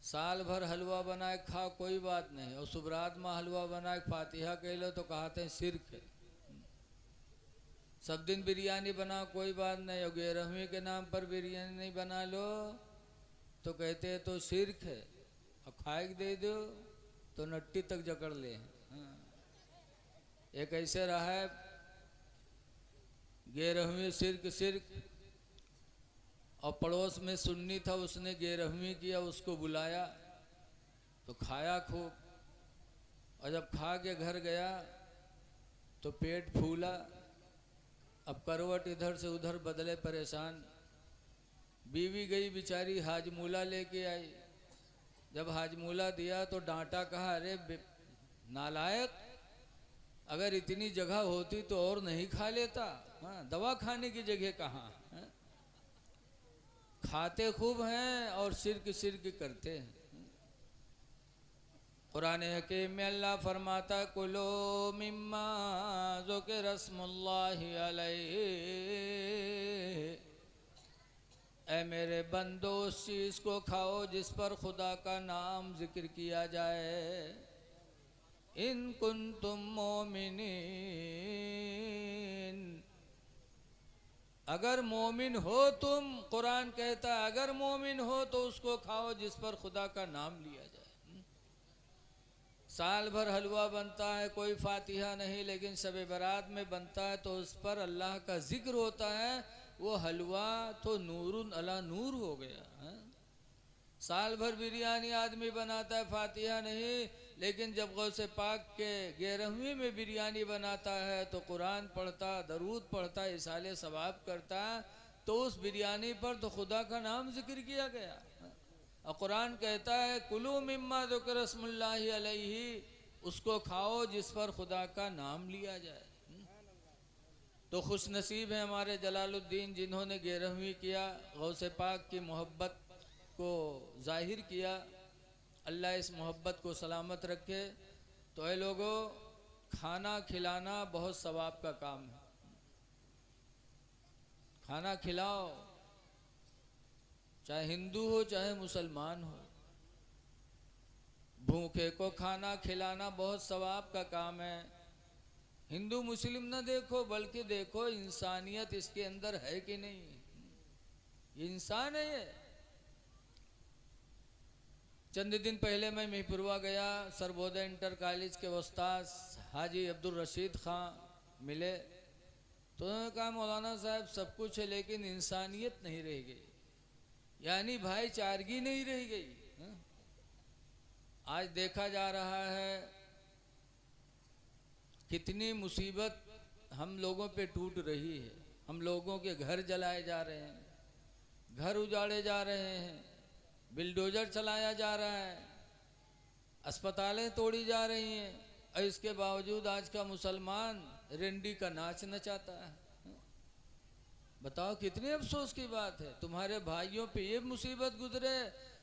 साल भर हलवा बनाए खा कोई बात नहीं, और सुबरात में हलवा बनाए फातिहा कह लो तो कहते हैं शिरक है। सब दिन बिरयानी बनाओ कोई बात नहीं, और 11वीं के नाम पर बिरयानी नहीं बना लो तो कहते हैं तो शिरक है, और खाए दे दो तो नट्टी तक जकड़ ले। हाँ। एक ऐसे रहा है 11वीं शिरक शिरक, और पड़ोस में सुन्नी था, उसने 11वीं किया, उसको बुलाया तो खाया खूब, और जब खा के घर गया तो पेट फूला। अब करवट इधर से उधर बदले परेशान। बीवी गई बेचारी हाजमूला लेके आई, जब हाजमूला दिया तो डांटा, कहा अरे नालायक, अगर इतनी जगह होती तो और नहीं खा लेता। हाँ, दवा खाने की जगह कहाँ है? खाते खूब हैं और शिर्क शिर्क करते हैं। कुरान हकीम में अल्लाह फरमाता कुलो मिम्मा ज़ुकिर रस्मुल्लाहि अलैहि, ऐ मेरे बंदो उस चीज़ को खाओ जिस पर खुदा का नाम जिक्र किया जाए। इन कुंतुम मोमिनीन, अगर मोमिन हो तुम, कुरान कहता है अगर मोमिन हो तो उसको खाओ जिस पर खुदा का नाम लिया जाए। साल भर हलवा बनता है, कोई फातिहा नहीं, लेकिन शब बरात में बनता है तो उस पर अल्लाह का जिक्र होता है। वो हलवा तो नूरुन अला नूर हो गया है। साल भर बिरयानी आदमी बनाता है, फातिहा नहीं, लेकिन जब गौसे पाक के 11वीं में बिरयानी बनाता है तो कुरान पढ़ता, दरूद पढ़ता, इसाले सवाब करता, तो उस बिरयानी पर तो खुदा का नाम जिक्र किया गया। और कुरान कहता है कुलू मिम्मा ज़ुकिर रस्मुल्लाहि अलैहि, उसको खाओ जिस पर खुदा का नाम लिया जाए। तो खुश नसीब है हमारे जलालुद्दीन जिन्होंने 11वीं किया, गौसे पाक की मोहब्बत को जाहिर किया। अल्लाह इस मोहब्बत को सलामत रखे। तो ऐ लोगों, खाना खिलाना बहुत सवाब का काम है। खाना खिलाओ, चाहे हिंदू हो चाहे मुसलमान हो, भूखे को खाना खिलाना बहुत सवाब का काम है। हिंदू मुस्लिम न देखो, बल्कि देखो इंसानियत इसके अंदर है कि नहीं। ये इंसान है ये। चंद दिन पहले मैं महिपुरवा गया, सर्वोदय इंटर कॉलेज के उस्ताद हाजी अब्दुल रशीद खां मिले, तो उन्होंने कहा मौलाना साहब सब कुछ है लेकिन इंसानियत नहीं रह गई, यानी भाईचारगी नहीं रह गई। आज देखा जा रहा है कितनी मुसीबत हम लोगों पे टूट रही है। हम लोगों के घर जलाए जा रहे हैं, घर उजाड़े जा रहे हैं, बिल्डोजर चलाया जा रहा है, अस्पतालें तोड़ी जा रही हैं, और इसके बावजूद आज का मुसलमान रेंडी का नाच नचाता है। बताओ कितने अफसोस की बात है, तुम्हारे भाइयों पे ये मुसीबत गुजरे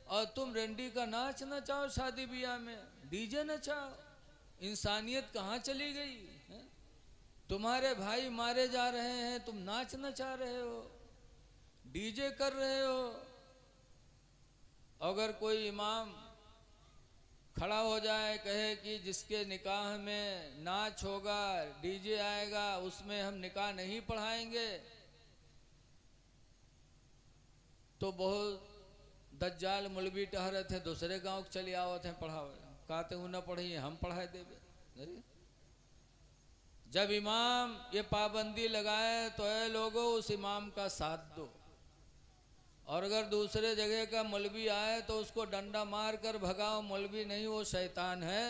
और तुम रेंडी का नाच नचाओ, शादी ब्याह में डीजे नचाओ। इंसानियत कहाँ चली गई है? तुम्हारे भाई मारे जा रहे हैं, तुम नाच नचा रहे हो, डीजे कर रहे हो। अगर कोई इमाम खड़ा हो जाए, कहे कि जिसके निकाह में नाच होगा, डीजे आएगा, उसमें हम निकाह नहीं पढ़ाएंगे, तो बहुत दज्जाल मौलवी टहरे थे, दूसरे गांव चले आवत हैं पढ़ावे, कहते हूँ न पढ़िए हम पढ़ाए देवे। जब इमाम ये पाबंदी लगाए तो ऐ लोगों उस इमाम का साथ दो, और अगर दूसरे जगह का मौलवी आए तो उसको डंडा मार कर भगाओ, मौलवी नहीं वो शैतान है।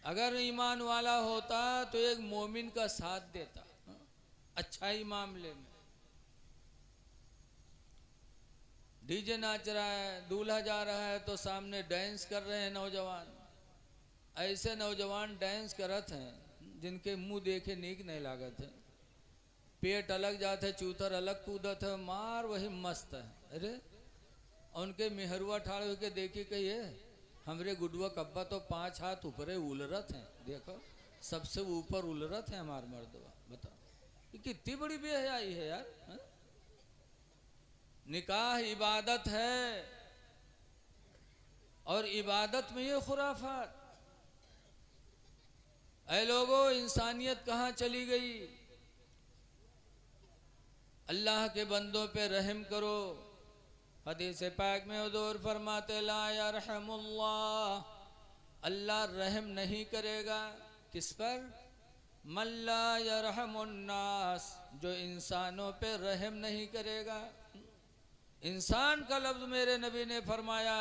अगर ईमान वाला होता तो एक मोमिन का साथ देता अच्छाई मामले में। डीजे नाच रहा है, दूल्हा जा रहा है तो सामने डांस कर रहे हैं नौजवान। ऐसे नौजवान डांस करत हैं जिनके मुंह देखे नीक नहीं लागत है, पेट अलग जाते, चूतर अलग कूदत है, मार वही मस्त है। अरे उनके मेहरुआ ठाड़ होके देखी कहिए हमरे गुडुआ कब्बा तो 5 हाथ ऊपरे उलरत हैं, देखो सबसे ऊपर उलरत है हमार मर्दवा। बताओ ये कितनी बड़ी बेहयाई है यार। निकाह इबादत है, और इबादत में ये खुराफात। ऐ लोगों, इंसानियत कहाँ चली गई? अल्लाह के बंदों पे रहम करो। हदीस पाक में हुजूर फरमाते ला यरहमुल्लाह, अल्लाह रहम नहीं करेगा। किस पर? मल्ला यरहमुन्नास, जो इंसानों पे रहम नहीं करेगा। इंसान का लफ्ज मेरे नबी ने फरमाया,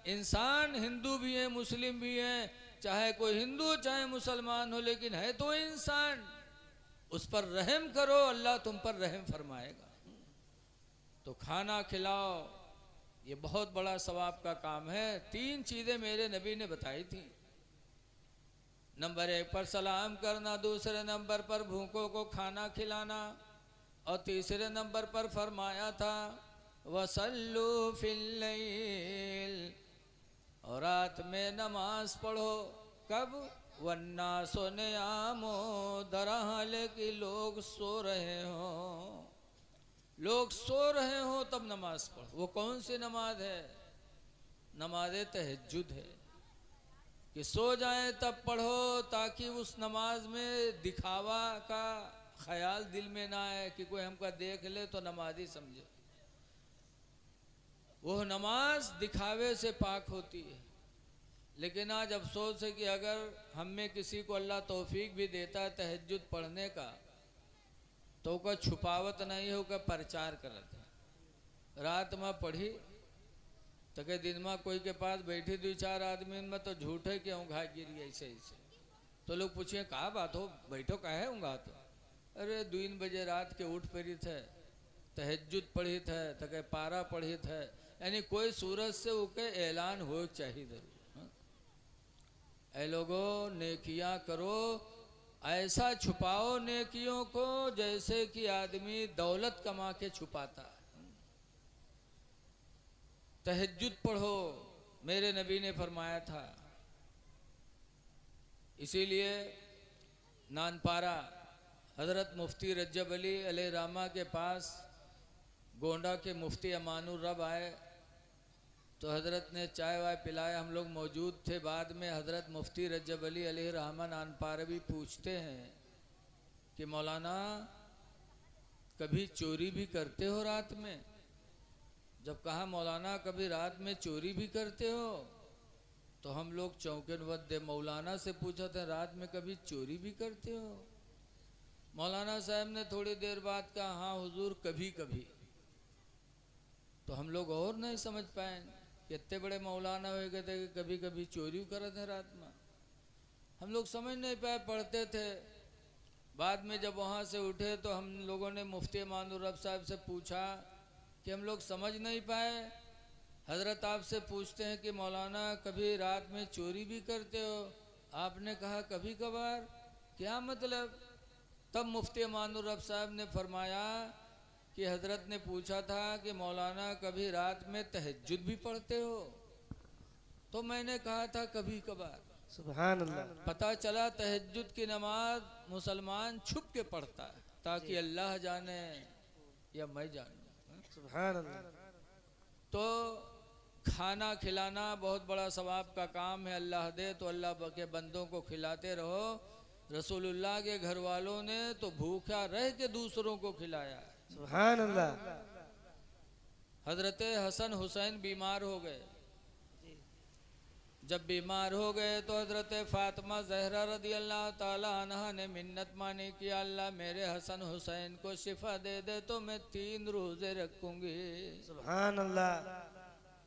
इंसान हिंदू भी है, मुस्लिम भी है, चाहे कोई हिंदू चाहे मुसलमान हो, लेकिन है तो इंसान। उस पर रहम करो, अल्लाह तुम पर रहम फरमाएगा। तो खाना खिलाओ, ये बहुत बड़ा सवाब का काम है। 3 चीजें मेरे नबी ने बताई थी। नंबर 1 पर सलाम करना, दूसरे नंबर पर भूखों को खाना खिलाना, और तीसरे नंबर पर फरमाया था वसल्लू फिल लैल, और रात में नमाज पढ़ो। कब? वन्नासो नियामो, दरहाले कि लोग सो रहे हो, लोग सो रहे हो तब नमाज पढ़ो। वो कौन सी नमाज है? नमाज तहज्जुद है, कि सो जाए तब पढ़ो, ताकि उस नमाज में दिखावा का ख्याल दिल में ना आए कि कोई हमका देख ले तो नमाजी समझे। वो नमाज दिखावे से पाक होती है। लेकिन आज अफसोस है कि अगर हम में किसी को अल्लाह तौफीक भी देता है तहज्जुद पढ़ने का, तो का छुपावत नहीं है, का प्रचार करता है। रात में पढ़ी तो के दिन में कोई के पास बैठी 2-4 आदमी में तो झूठे क्यों घा गिरी ऐसे ऐसे। तो लोग पूछिए कहा बात हो, बैठो काहे होंगा? तो अरे 2 बजे रात के उठ पड़ी थे, तहज्जुद पढ़ी थे, तो के पारा पढ़ी थे, यानी कोई सूरज से उके ऐलान हो चाहिए जरूर। ऐ लोगों, नेकियां करो, ऐसा छुपाओ नेकियों को जैसे कि आदमी दौलत कमा के छुपाता है। तहज्जुद पढ़ो, मेरे नबी ने फरमाया था। इसीलिए नानपारा हजरत मुफ्ती रज्जब अली अलैहि रहमा के पास गोंडा के मुफ्ती अमानुर रब आए, तो हजरत ने चाय वाय पिलाया, हम लोग मौजूद थे। बाद में हजरत मुफ्ती रज्जब अली अलैहि रहमा नानपारवी पूछते हैं कि मौलाना कभी चोरी भी करते हो रात में? जब कहा मौलाना कभी रात में चोरी भी करते हो, तो हम लोग चौंकन वद्दे मौलाना से पूछा था रात में कभी चोरी भी करते हो? मौलाना साहब ने थोड़ी देर बाद कहा हाँ हुजूर कभी कभी। तो हम लोग और नहीं समझ पाए, कितने बड़े मौलाना हो गए थे कि कभी कभी चोरी करते हैं रात में। हम लोग समझ नहीं पाए, पढ़ते थे। बाद में जब वहाँ से उठे तो हम लोगों ने मुफ्ती अमानुर रब साहब से पूछा कि हम लोग समझ नहीं पाए, हजरत आपसे पूछते हैं कि मौलाना कभी रात में चोरी भी करते हो? आपने कहा कभी कभार, क्या मतलब? तब मुफ्ती अमानुर रब साहब ने फरमाया कि हजरत ने पूछा था कि मौलाना कभी रात में तहज्जुद भी पढ़ते हो? तो मैंने कहा था कभी कभार। सुभान अल्लाह। पता चला तहज्जुद की नमाज मुसलमान छुप के पढ़ता है, ताकि अल्लाह जाने या मैं जानूं। सुभान अल्लाह। तो खाना खिलाना बहुत बड़ा सवाब का काम है। अल्लाह दे तो अल्लाह के बंदों को खिलाते रहो। रसूलुल्लाह के घर वालों ने तो भूखा रह के दूसरों को खिलाया। सुभान अल्लाह। हजरत हसन हुसैन बीमार हो गए। जब बीमार हो गए तो हजरत फातिमा ज़हरा रदी अल्लाह ताला अन्हा ने मिन्नत मानी कि अल्लाह मेरे हसन हुसैन को शिफा दे दे तो मैं 3 रोजे रखूंगी। सुभान अल्लाह।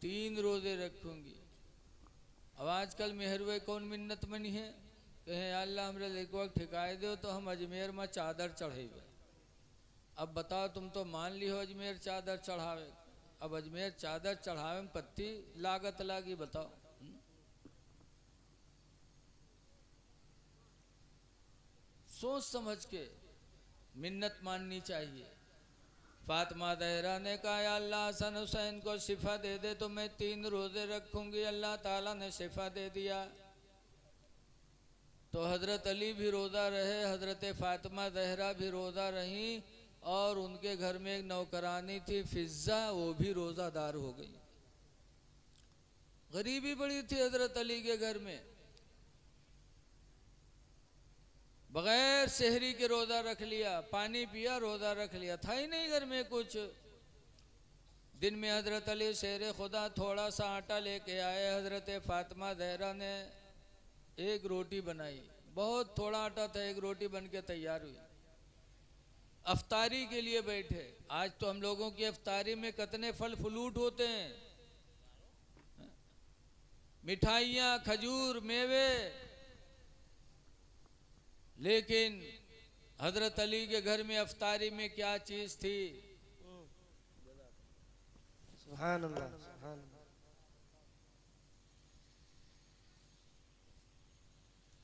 3 रोजे रखूंगी। अब आजकल मेहरवे कौन मिन्नत मनी है, कहे अल्लाह हमरे एक वक्त ठिकाए दो तो हम अजमेर में चादर चढ़ेबे। अब बताओ, तुम तो मान ली हो अजमेर चादर चढ़ावे, अब अजमेर चादर चढ़ावे में पत्ती लागत लागी, बताओ। सोच समझ के मिन्नत माननी चाहिए। फातिमा ज़हरा ने कहा अल्लाह हसन हुसैन को शिफा दे दे तो मैं 3 रोजे रखूंगी। अल्लाह ताला ने शिफा दे दिया। तो हजरत अली भी रोज़ा रहे, हजरत फातिमा ज़हरा भी रोज़ा रहीं, और उनके घर में एक नौकरानी थी फिज़्ज़ा, वो भी रोज़ादार हो गई। गरीबी बड़ी थी हजरत अली के घर में, बगैर शहरी के रोजा रख लिया, पानी पिया रोजा रख लिया, था ही नहीं घर में कुछ। दिन में हजरत अली शेर खुदा थोड़ा सा आटा लेके आए, हजरत फातिमा ज़हरा ने एक रोटी बनाई, बहुत थोड़ा आटा था, एक रोटी बन के तैयार हुई, अफ्तारी के लिए बैठे। आज तो हम लोगों की अफ्तारी में कितने फल फ्लूट होते हैं, मिठाइयाँ, खजूर, मेवे, लेकिन हजरत अली के घर में अफ्तारी में क्या चीज थी? सुभान अल्लाह, सुभान अल्लाह,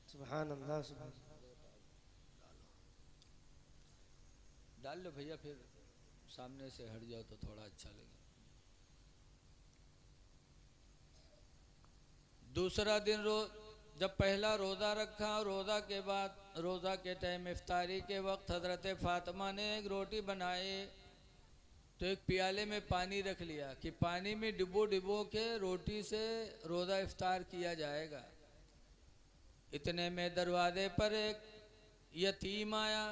सुभान अल्लाह, सुभान डाल लो भैया, फिर सामने से हट जाओ तो थोड़ा अच्छा लगे। दूसरा दिन जब पहला रोज़ा रखा, रोज़ा के बाद रोज़ा के टाइम इफ्तारी के वक्त हज़रत फ़ातिमा ने एक रोटी बनाई, तो एक प्याले में पानी रख लिया कि पानी में डिबो डिबो के रोटी से रोज़ा इफ्तार किया जाएगा। इतने में दरवाजे पर एक यतीम आया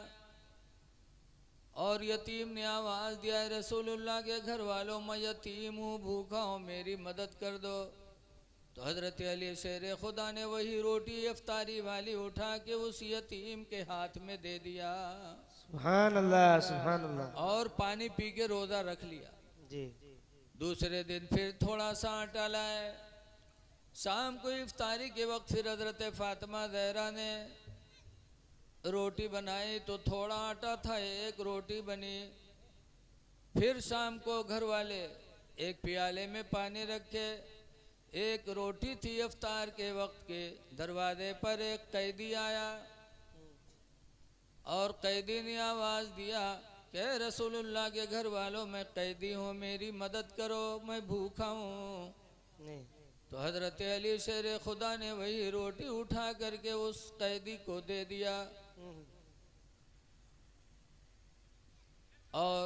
और यतीम ने आवाज़ दिया, रसूलुल्लाह के घर वालों, मैं यतीम हूँ, भूखा हूँ, मेरी मदद कर दो। तो हज़रत अली शेर खुदा ने वही रोटी इफ्तारी वाली उठा के उस यतीम के हाथ में दे दिया, सुभान अल्लाह, सुभान अल्लाह, और पानी पी के रोज़ा रख लिया। जी। दूसरे दिन फिर थोड़ा सा आटा लाए, शाम को इफ्तारी के वक्त फिर हज़रत फ़ातिमा ज़हरा ने रोटी बनाई, तो थोड़ा आटा था, एक रोटी बनी। फिर शाम को घर वाले एक प्याले में पानी रखे, एक रोटी थी इफ्तार के वक्त के। दरवाजे पर एक कैदी आया और कैदी ने आवाज़ दिया कि रसूलुल्लाह के घर वालों, मैं कैदी हूँ, मेरी मदद करो, मैं भूखा हूँ। नहीं, तो हज़रत अली शेर खुदा ने वही रोटी उठा करके उस कैदी को दे दिया और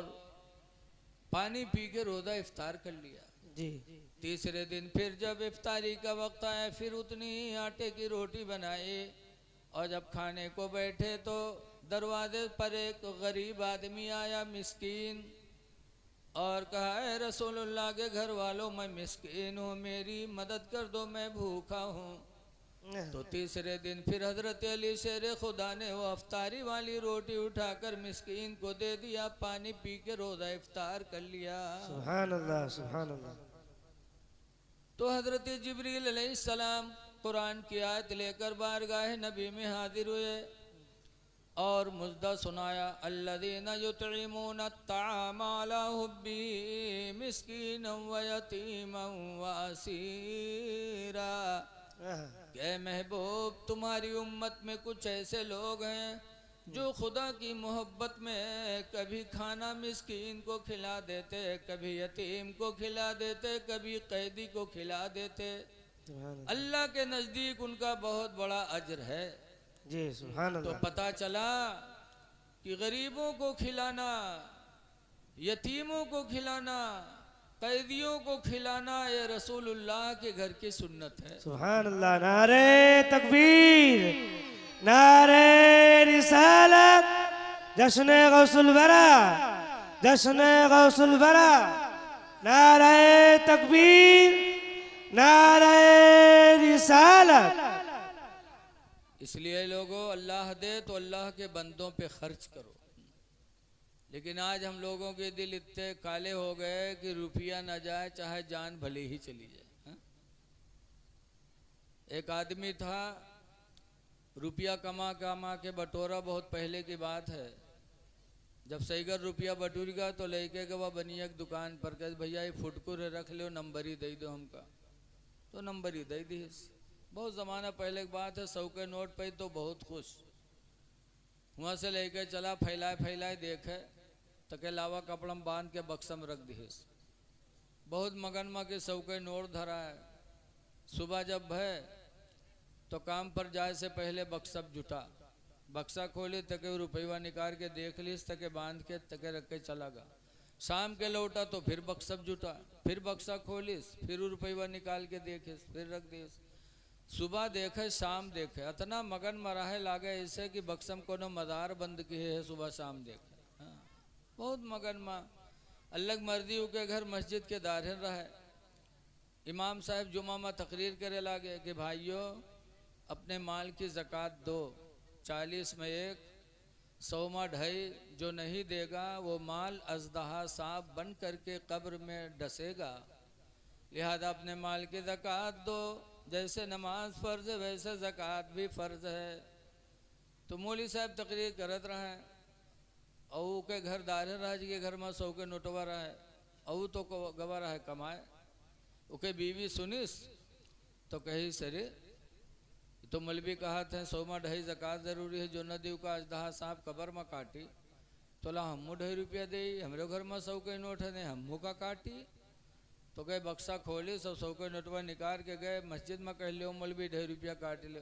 पानी पी के रोज़ा इफ्तार कर लिया। जी। तीसरे दिन फिर जब इफ्तारी का वक्त आया, फिर उतनी ही आटे की रोटी बनाई, और जब खाने को बैठे तो दरवाजे पर एक गरीब आदमी आया, मिस्कीन, और कहा, है रसूलुल्लाह के घर वालों, मैं मिस्कीन हूँ, मेरी मदद कर दो, मैं भूखा हूँ। तो तीसरे दिन फिर हजरत अली शेर खुदा ने वो अफ्तारी वाली रोटी उठाकर मिस्कीन को दे दिया, पानी पी के रोज़ा इफ्तार कर लिया। सुभान अल्लाह, सुभान अल्लाह। तो हजरत जिब्रील अलैहिस्सलाम कुरान की आयत लेकर बारगाह नबी में हाजिर हुए और मुज्दा सुनाया, अल्लज़ीना युतइमूना अत्ताअमा अला हुब्बिही मिस्कीनन व यतीमन व असीरा। क्या महबूब, तुम्हारी उम्मत में कुछ ऐसे लोग हैं जो खुदा की मोहब्बत में कभी खाना मिस्कीन को खिला देते, कभी यतीम को खिला देते, कभी कैदी को खिला देते। अल्लाह के नज़दीक उनका बहुत बड़ा अजर है जी, सुभान तो अल्लाह। पता चला कि गरीबों को खिलाना, यतीमों को खिलाना, कैदियों को खिलाना, ये रसूलुल्लाह के घर की सुन्नत है। सुभान अल्लाह। नारे तकबीर, नारे रिसालत, जश्न गौसुल वरा, जश्न गौसुल वरा, नारे तकबीर, नारे रिसालत। इसलिए लोगों, अल्लाह दे तो अल्लाह के बंदों पे खर्च करो, लेकिन आज हम लोगों के दिल इतने काले हो गए कि रुपया न जाए चाहे जान भले ही चली जाए। हा? एक आदमी था, रुपया कमा कमा के बटोरा, बहुत पहले की बात है, जब सहीगर रुपया बटूरेगा तो लेके गवा बनिया की दुकान पर, कह भैया ये फुटकुर रख लो, नंबर ही दे दो हमका, तो नंबर ही दे दी। बहुत ज़माना पहले की बात है, 100 के नोट पे तो बहुत खुश, वहाँ से लेके चला, फैलाए फैलाए देखे तके लावा कपड़ा में बांध के बक्सा में रख दिए। बहुत मगन में के 100 के नोट धरा है। सुबह जब है तो काम पर जाए से पहले बक्सा जुटा, बक्सा खोले तके रुपया निकाल के देख ली, तके बांध के तके रख के चला गा। शाम के लौटा तो फिर बक्सा जुटा, फिर बक्सा खोलिस, फिर रुपया निकाल के देखिस, फिर रख दिस। सुबह देखे शाम देखे, इतना मगन मराहे लागे ऐसे कि बक्सम कोनो मदार बंद किए है सुबह शाम देखे। हाँ, बहुत मगन माँ। अलग मर्दी के घर मस्जिद के दारहन रहे। इमाम साहब जुमा में तकरीर करे लागे कि भाइयों अपने माल की ज़कात दो, 40 में 1, 100 में 2.5, जो नहीं देगा वो माल अजदहा सांप बन करके कब्र में डसेगा, लिहाजा अपने माल की ज़कात दो। जैसे नमाज फ़र्ज है वैसे ज़कात भी फ़र्ज है। तो मौली साहब तकरीर करत रहे, औ के घर दारे राज के घर में 100 के नोटवा रहे, औ तो गवा रहा है कमाए। ओके बीवी सुनिस तो कही सरे तो मलबी कहा थे 100 में 2.5 ज़कात जरूरी है, जो न दे का अजदहा सांप कब्र में काटी। तो ला हमू 2.5 रुपया दे, हमरे घर में 100 के नोट है, हमू का काटी। तो गए बक्सा खोली, सब 100 के नोटवा निकाल के गए मस्जिद में, कह लियो मलबी 2.5 रुपया काट ले।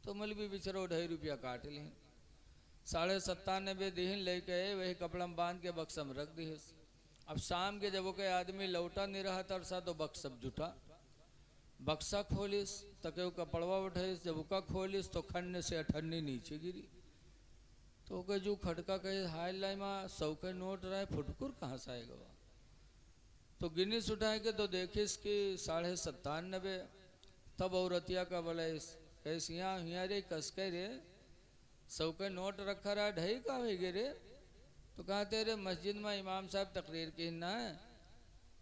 तो मलबी बिचरो 2.5 रुपया काट ली, 97.5 दीन लेके वही कपड़ा में बांध के बक्सा में रख दी। अब शाम के जब वो के आदमी लौटा नहीं रहा तरसा तो बक्सा जुटा, बक्सा खोलिस तके वो कपड़वा उठाइस, जब उका खोलिस तो खन्ने से 98 नीचे गिरी। तो के जो खटका कहे हाय लाई माँ 100 के नोट रहे, फुटकुर कहाँ से आएगा। तो गिनीस उठाए के तो देखिस कि 97.5। तब औरतिया का बोला ऐसे यहाँ रे कसके रे 100 के नोट रखा रहा 2.5 का होगे रे। तो कहा तेरे मस्जिद में इमाम साहब तकरीर की ना है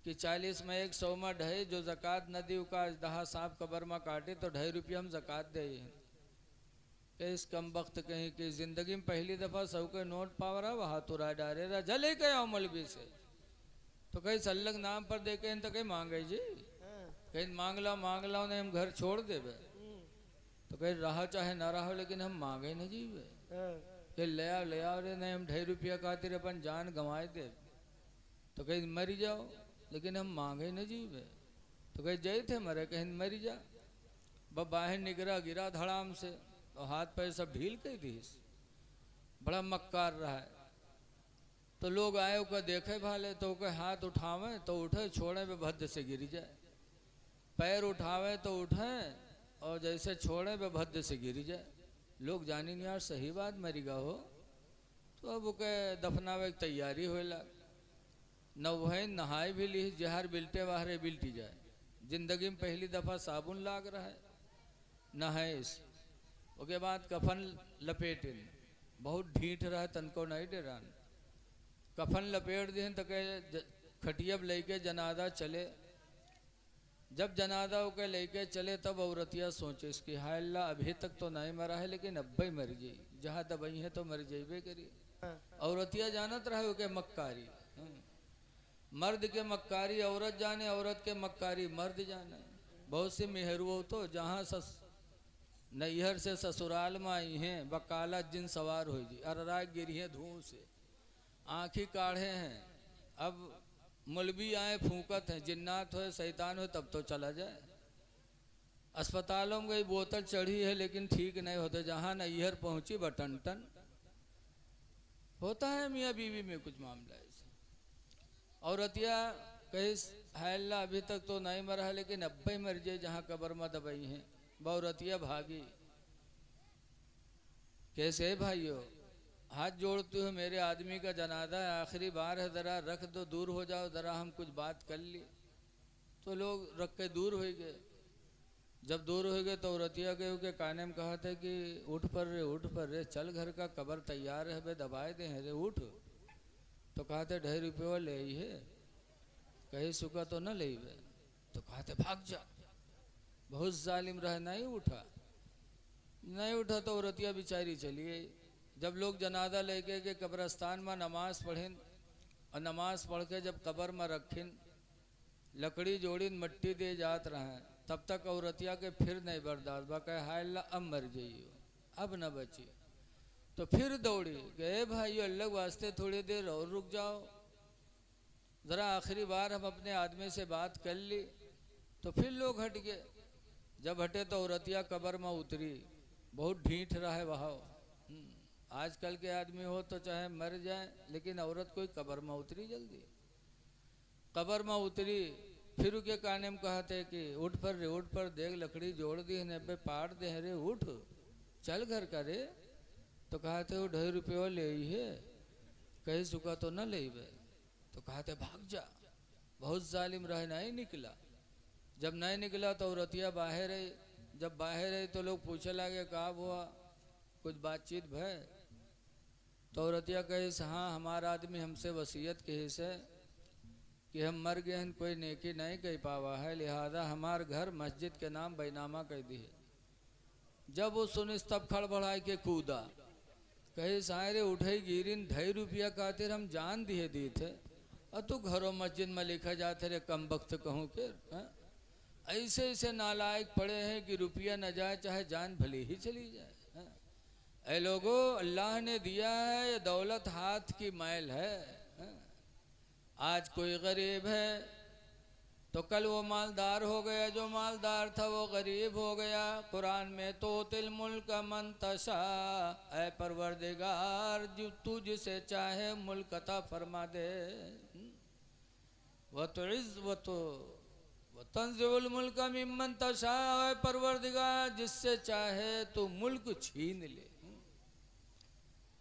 कि 40 में 1, 100 में 2.5, जो ज़कात न दी का अजदहा सांप कब्र में काटे तो 2.5 रुपया हम ज़कात दे। इस कम वक्त कहीं कि ज़िंदगी में पहली दफ़ा 100 के नोट पाव रहा, वहाँ तो राय डारे रहा जले के आओ मलबी से। तो कहीं सल्लग नाम पर दे के तो कहीं मांगे जी, कहीं मांग ला उन्हें हम घर छोड़ देवे। तो कहीं रहा चाहे ना रहा लेकिन हम मांगे न जीवे, ये ले आओ रे नहीं हम 2.5 रुपया खातिर अपन जान गंवाए दे। तो कहीं मरी जाओ लेकिन हम मांगे न जीवे। तो कहीं जय थे मरे, कहीं मरी जा। बाहर निगरा गिरा धड़ाम से और हाथ पैर सब ढील कही थी, बड़ा मक्कार रहा है। तो लोग आए उसका देखे भाले, तो उसके हाथ उठावे तो उठे, छोड़े वे भद्द से गिर जाए, पैर उठावे तो उठे और जैसे छोड़े वे भद्द से गिर जाए। लोग जानी नहीं यार सही बात मरीगा हो। तो अब के दफनावे की तैयारी हो लग, नवहे नहाए भी ली, जहर बिल्टे वाहरे बिल्टी जाए। जिंदगी में पहली दफ़ा साबुन लाग रहा है, नहाइस उसके बाद कफन लपेटिन, बहुत ढीठ रहा तनको नहीं डेरान। कफन लपेट दिन तो कहे खटियब लेके जनादा चले। जब जनादा के लेके चले तब औरतिया सोचे इसकी हाय अल्लाह अभी तक तो नहीं मरा है लेकिन अब ही मर जाई, जहाँ दबई है तो मर जाइबे करिए। औरतिया जानत रहे के मक्कारी, मर्द के मक्कारी औरत जाने, औरत के मक्कारी मर्द जाने। बहुत सी मेहरू तो जहाँ नैहर से ससुराल में आई हैं बकाला जिन सवार हो जी, अररा गिरी है धुआं से, आँखी काढ़े हैं। अब मौलवी आए फूकत हैं, जिन्नात हो शैतान हो तब तो चला जाए। अस्पतालों में गई बोतल चढ़ी है लेकिन ठीक नहीं होते, जहाँ नैहर पहुँची बटन टन होता है। मियाँ बीवी में कुछ मामला ऐसे। औरतिया कही है अल्लाह अभी तक तो नहीं मरा है लेकिन अब ही मर जाए जहाँ कब्र में दबाई हैं। औरतिया भागी, कैसे भाइयों हाथ जोड़ते हो, मेरे आदमी का जनाजा है, आखिरी बार है, ज़रा रख दो, दूर हो जाओ, ज़रा हम कुछ बात कर लिए। तो लोग रख के दूर हो गए। जब दूर हो गए तो औरतिया गए के काने में कहा था कि उठ पर रे चल, घर का कब्र तैयार है, बे दबाए दे रे उठ। तो कहा थे 2.5 रुपये ले ही है, कहीं सुखा तो न ले। तो कहा थे भाग जा, बहुत जालिम रहे, नहीं उठा तो औरतिया बेचारी चली गई। जब लोग जनाजा लेके के कब्रस्तान में नमाज पढ़ें और नमाज पढ़ के जब कब्र में रखिन, लकड़ी जोड़िन मट्टी दे जात रहे, तब तक औरतिया के फिर नहीं बर्दाश्त बा, कहे हाय अल्लाह अब मर जाइयो, अब न बची। तो फिर दौड़ी गए भाई अल्लाह वास्ते थोड़ी देर और रुक जाओ, ज़रा आखिरी बार हम अपने आदमी से बात कर ली। तो फिर लोग हट गए। जब हटे तो औरतिया कब्र में उतरी, बहुत ढीठ रहा है वहाँ। आजकल के आदमी हो तो चाहे मर जाए लेकिन औरत कोई कब्र में उतरी जल्दी। कब्र में उतरी, फिर के काने में कहते कि उठ पर रे, उठ पर, देख लकड़ी जोड़ दी है पे पाट दे रे, उठ चल घर का रे। तो कहते वो 2.5 रुपये ले ही है, कहीं सुखा तो न ले बे। तो कहते भाग जा, बहुत जालिम रहना ही निकला। जब नहीं निकला तो औरतिया बाहर आई। जब बाहर आई तो लोग पूछे लगे कहा हुआ, कुछ बातचीत भय। तो औरतिया कहे हाँ, हमारा आदमी हमसे वसीयत कही से कि हम मर गए हैं, कोई नेकी नहीं कह पावा है, लिहाजा हमार घर मस्जिद के नाम बैनामा कह दी है। जब वो सुनिस तब खड़बड़ाई के कूदा, कहे सारे उठे गिरिन 2.5 रुपया खातिर हम जान दिए दी थे, और तू घरों मस्जिद में लिखा जाते रे कम वक्त कहूँ के। ऐसे ऐसे नालायक पड़े हैं कि रुपया न जाए चाहे जान भले ही चली जाए। ऐ लोगों, अल्लाह ने दिया है, ये दौलत हाथ की मैल है। आज कोई गरीब है तो कल वो मालदार हो गया, जो मालदार था वो गरीब हो गया। कुरान में तो तिल मुल्क मन तशा, ऐ परवरदिगार जो तू जिसे चाहे मुल्क अता फरमा दे। वो तो इज़्ज़ वो तो तंज़िउल मुल्क मिम्मन तशा, ऐ परवरदिगार जिससे चाहे तो मुल्क छीन ले।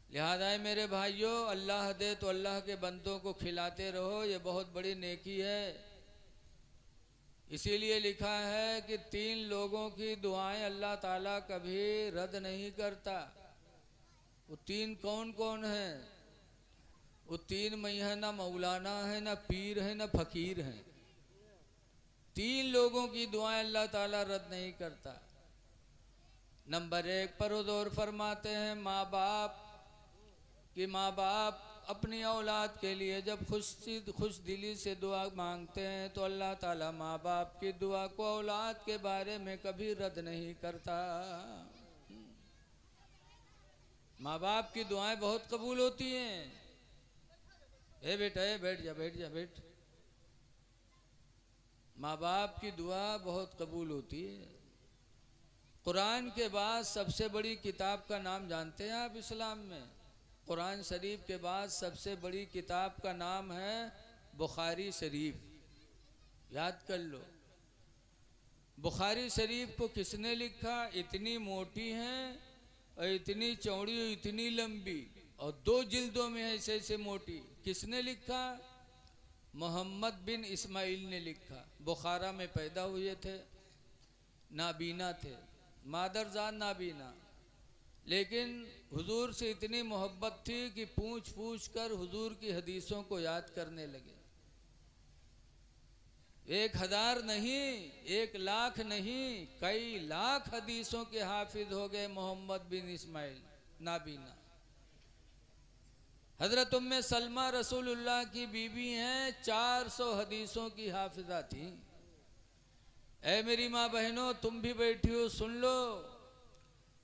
लिहाजा मेरे भाइयों, अल्लाह दे तो अल्लाह के बंदों को खिलाते रहो, ये बहुत बड़ी नेकी है। इसीलिए लिखा है कि 3 लोगों की दुआएं अल्लाह ताला कभी रद्द नहीं करता। वो 3 कौन कौन है? वो 3 मैया ना मौलाना है, ना पीर है, ना फकीर है। 3 लोगों की दुआएं अल्लाह ताला रद्द नहीं करता। नंबर 1 पर हुज़ूर फरमाते हैं माँ बाप, कि माँ बाप अपनी औलाद के लिए जब खुश दिली से दुआ मांगते हैं तो अल्लाह ताला माँ बाप की दुआ को औलाद के बारे में कभी रद्द नहीं करता। माँ बाप की दुआएं बहुत कबूल होती हैं। ए बेटा, ए बैठ जा, बैठ जा, बैठ। माँ बाप की दुआ बहुत कबूल होती है। कुरान के बाद सबसे बड़ी किताब का नाम जानते हैं आप इस्लाम में? कुरान शरीफ के बाद सबसे बड़ी किताब का नाम है बुखारी शरीफ। याद कर लो, बुखारी शरीफ को किसने लिखा? इतनी मोटी है और इतनी चौड़ी और इतनी लंबी और 2 जिल्दों में ऐसे ऐसे मोटी। किसने लिखा? मोहम्मद बिन इस्माइल ने लिखा। बुखारा में पैदा हुए थे, नाबीना थे, मादरजान नाबीना, लेकिन हुजूर से इतनी मोहब्बत थी कि पूछ पूछ कर हुजूर की हदीसों को याद करने लगे। 1000 नहीं, 1 लाख नहीं, कई लाख हदीसों के हाफिज हो गए मोहम्मद बिन इस्माइल नाबीना। हजरत उम्मे सलमा रसूलुल्लाह की बीवी हैं, 400 हदीसों की हाफिजा थी। ऐ मेरी माँ बहनों, तुम भी बैठी हो, सुन लो।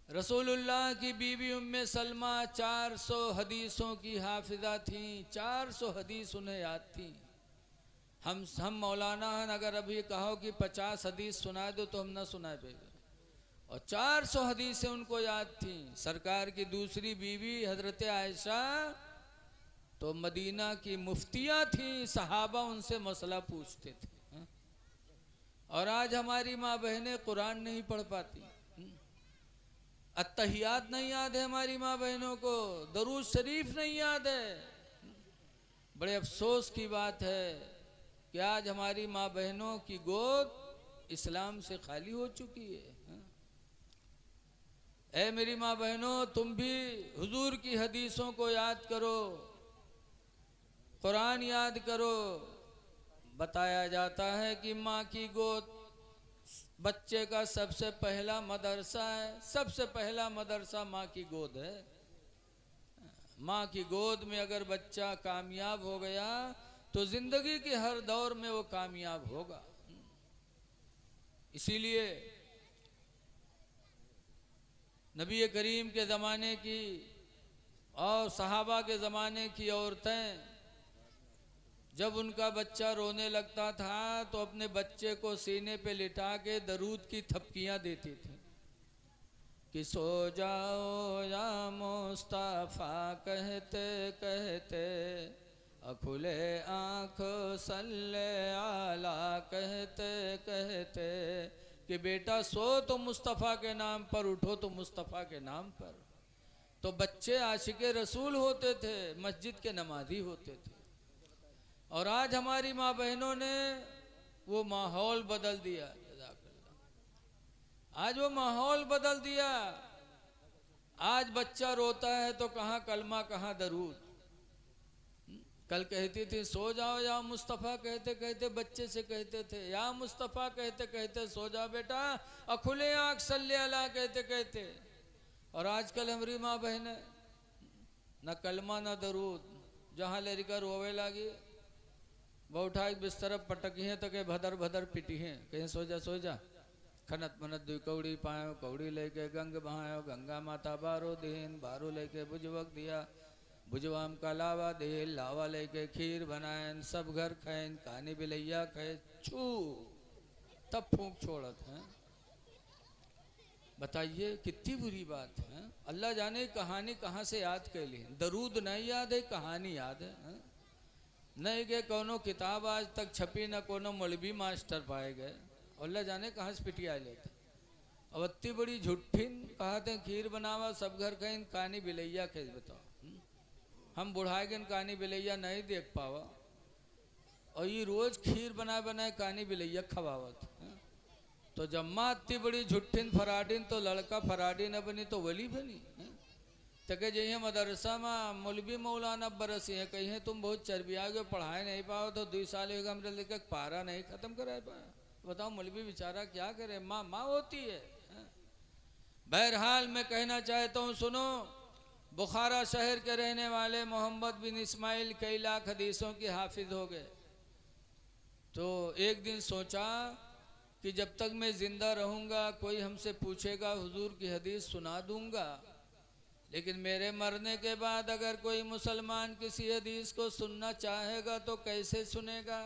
रसूलुल्लाह की बीवी उम्मे सलमा 400 हदीसों की हाफिजा थी। 400 हदीस उन्हें याद थी। हम मौलाना हैं, अगर अभी कहो कि 50 हदीस सुना दो तो हम ना सुना पाएंगे। और 400 हदीसें उनको याद थी। सरकार की दूसरी बीवी हजरत आयशा तो मदीना की मुफ्तिया थी, सहाबा उनसे मसला पूछते थे। और आज हमारी माँ बहनें कुरान नहीं पढ़ पाती, अत्तहियात नहीं याद है हमारी माँ बहनों को, दरूद शरीफ नहीं याद है। बड़े अफसोस की बात है कि आज हमारी माँ बहनों की गोद इस्लाम से खाली हो चुकी है। ऐ मेरी माँ बहनों, तुम भी हुजूर की हदीसों को याद करो, कुरान याद करो। बताया जाता है कि माँ की गोद बच्चे का सबसे पहला मदरसा है। सबसे पहला मदरसा माँ की गोद है। माँ की गोद में अगर बच्चा कामयाब हो गया तो जिंदगी के हर दौर में वो कामयाब होगा। इसीलिए नबी करीम के ज़माने की और सहाबा के ज़माने की औरतें जब उनका बच्चा रोने लगता था तो अपने बच्चे को सीने पे लिटा के दरूद की थपकियां देती थी कि सो जाओ या मुस्तफ़ा कहते कहते अखुले आँख सल्ले आला कहते कहते कि बेटा सो तो मुस्तफ़ा के नाम पर, उठो तो मुस्तफ़ा के नाम पर। तो बच्चे आशिके रसूल होते थे, मस्जिद के नमाजी होते थे। और आज हमारी माँ बहनों ने वो माहौल बदल दिया। आज वो माहौल बदल दिया। आज बच्चा रोता है तो कहाँ कलमा कहाँ दरूद। कल कहती थी सो जाओ या मुस्तफ़ा, कहते कहते बच्चे से कहते थे या मुस्तफ़ा, कहते कहते सो जाओ बेटा, अखुले आँख सल्ले अला कहते कहते। और आजकल हमारी माँ बहन न कलमा न दरूद, जहाँ लड़का रोवे लगी वो उठा के बिस्तर पटकी है तो के भदर भदर पिटी है, कहीं सो जा। खनत मनत दुई कौड़ी पायो, कौड़ी लेके गंग बहायो, गंगा माता बारो दीन, बारो लेके बुझवक दिया, बुझवाम का लावा दे, लावा लेके खीर बनाए, सब घर खाए, कहानी बिलैया खाए, छू तब फूंक छोड़त है। बताइए कितनी बुरी बात है। अल्लाह जाने कहानी कहाँ से याद कर ली। दरूद नहीं याद है, कहानी याद है। नहीं गए कोनो किताब आज तक छपी, न कोनो मौलवी मास्टर पाए गए। अल्लाह जाने कहाँ से पिटिया लेते। अब इतनी बड़ी झुट्ठिन कहते खीर बनावा, सब घर कहीं कहानी बिलैया खेस। बताओ हम बुढ़ाए गए कहानी बिलैया नहीं देख पावा, और ये रोज खीर बनाए बनाए कहानी बिलैया खवावत। तो जम्मा इतनी बड़ी झुट्ठिन फराडीन, तो लड़का फराडी न बनी तो वली बनी। तो कह जइए मदरसा में मौलवी मौलाना बरसी है, कहीं तुम बहुत चर्बिया गए, पढ़ाए नहीं पाओ, तो 2 साल होगा हमने लेकर पारा नहीं खत्म कराए पाया। बताओ मौलवी बेचारा क्या करे, माँ माँ होती है। बहरहाल मैं कहना चाहता हूँ, सुनो, बुखारा शहर के रहने वाले मोहम्मद बिन इस्माइल कई लाख हदीसों के हाफिज हो गए। तो एक दिन सोचा कि जब तक मैं जिंदा रहूँगा कोई हमसे पूछेगा हुजूर की हदीस सुना दूंगा, लेकिन मेरे मरने के बाद अगर कोई मुसलमान किसी हदीस को सुनना चाहेगा तो कैसे सुनेगा।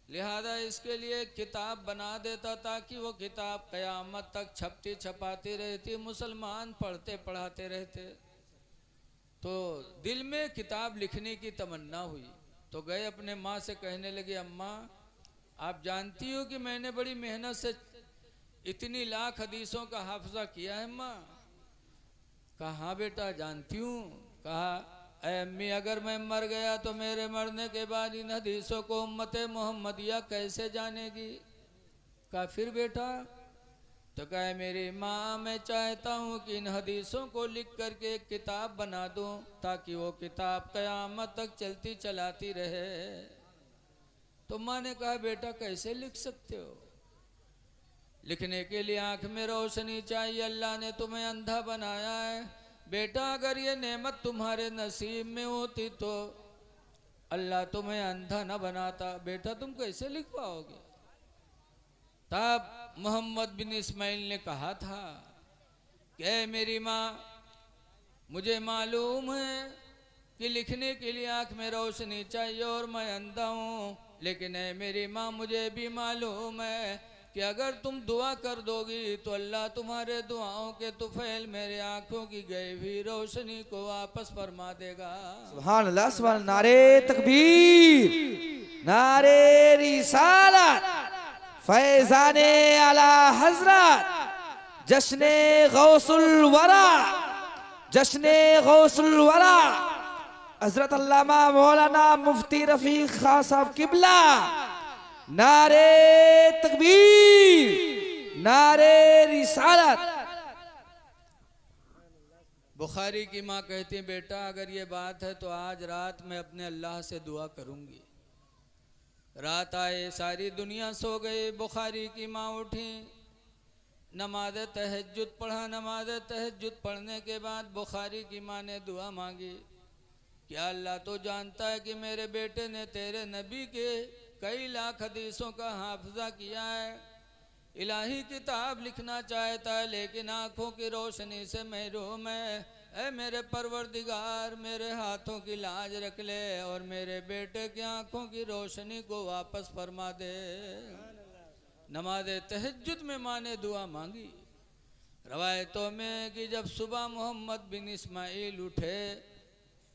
लिहाजा इसके लिए किताब बना देता ताकि वो किताब क़यामत तक छपती छपाती रहती, मुसलमान पढ़ते पढ़ाते रहते। तो दिल में किताब लिखने की तमन्ना हुई, तो गए अपने माँ से कहने लगे, अम्मा आप जानती हो कि मैंने बड़ी मेहनत से इतनी लाख हदीसों का हाफजा किया है माँ। कहा हाँ बेटा जानती हूँ। कहा ऐ अम्मी अगर मैं मर गया तो मेरे मरने के बाद इन हदीसों को उम्मते मोहम्मदिया कैसे जानेगी। कहा फिर बेटा। तो कहे मेरी माँ मैं चाहता हूँ कि इन हदीसों को लिख करके एक किताब बना दूँ ताकि वो किताब क़यामत तक चलती चलाती रहे। तो माँ ने कहा बेटा कैसे लिख सकते हो, लिखने के लिए आँख में रोशनी चाहिए, अल्लाह ने तुम्हें अंधा बनाया है। बेटा अगर ये नेमत तुम्हारे नसीब में होती तो अल्लाह तुम्हें अंधा न बनाता, बेटा तुम कैसे लिख पाओगे। तब मोहम्मद बिन इस्माइल ने कहा था कि मेरी माँ मुझे मालूम है कि लिखने के लिए आँख में रोशनी चाहिए और मैं अंधा हूँ, लेकिन है मेरी माँ मुझे भी मालूम है कि अगर तुम दुआ कर दोगी तो अल्लाह तुम्हारे दुआओं के तुफैल मेरे आंखों की गई हुई रोशनी को वापस फरमा देगा। सुभान अल्लाह, सुभान। नारे तकबीर, नारे रिसालत, फैजाने आला हजरत, जश्ने गौसुल वरा, जश्ने गौसुल वरा हजरत अल्लामा मौलाना मुफ्ती रफीक खान साहब किबला। नारे तकबीर, नारे रिसालत। बुखारी की माँ कहती है बेटा अगर ये बात है तो आज रात मैं अपने अल्लाह से दुआ करूंगी। रात आए सारी दुनिया सो गई, बुखारी की माँ उठी, नमाज तहज्जुद पढ़ा। नमाज तहज्जुद पढ़ने के बाद बुखारी की माँ ने दुआ मांगी, क्या अल्लाह तो जानता है कि मेरे बेटे ने तेरे नबी के कई लाख हदीसों का हाफजा किया है, इलाही किताब लिखना चाहता है लेकिन आँखों की रोशनी से महरूम है। ऐ मेरे परवरदिगार मेरे हाथों की लाज रख ले और मेरे बेटे की आँखों की रोशनी को वापस फरमा दे। नमाज तहज्जुद में माँ ने दुआ मांगी। रवायतों में कि जब सुबह मोहम्मद बिन इस्माइल उठे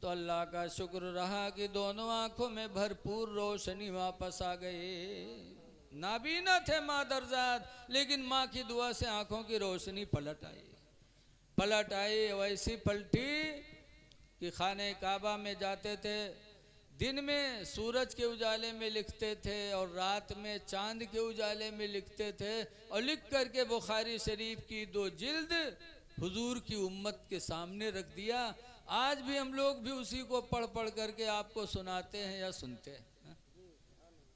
तो अल्लाह का शुक्र रहा कि दोनों आंखों में भरपूर रोशनी वापस आ गई। नाबीना थे मादरजात, लेकिन माँ की दुआ से आंखों की रोशनी पलट आई। वैसी पलटी कि खाने काबा में जाते थे, दिन में सूरज के उजाले में लिखते थे और रात में चांद के उजाले में लिखते थे, और लिख करके बुखारी शरीफ की 2 जिल्द हुजूर की उम्मत के सामने रख दिया। आज भी हम लोग भी उसी को पढ़ पढ़ करके आपको सुनाते हैं या सुनते हैं।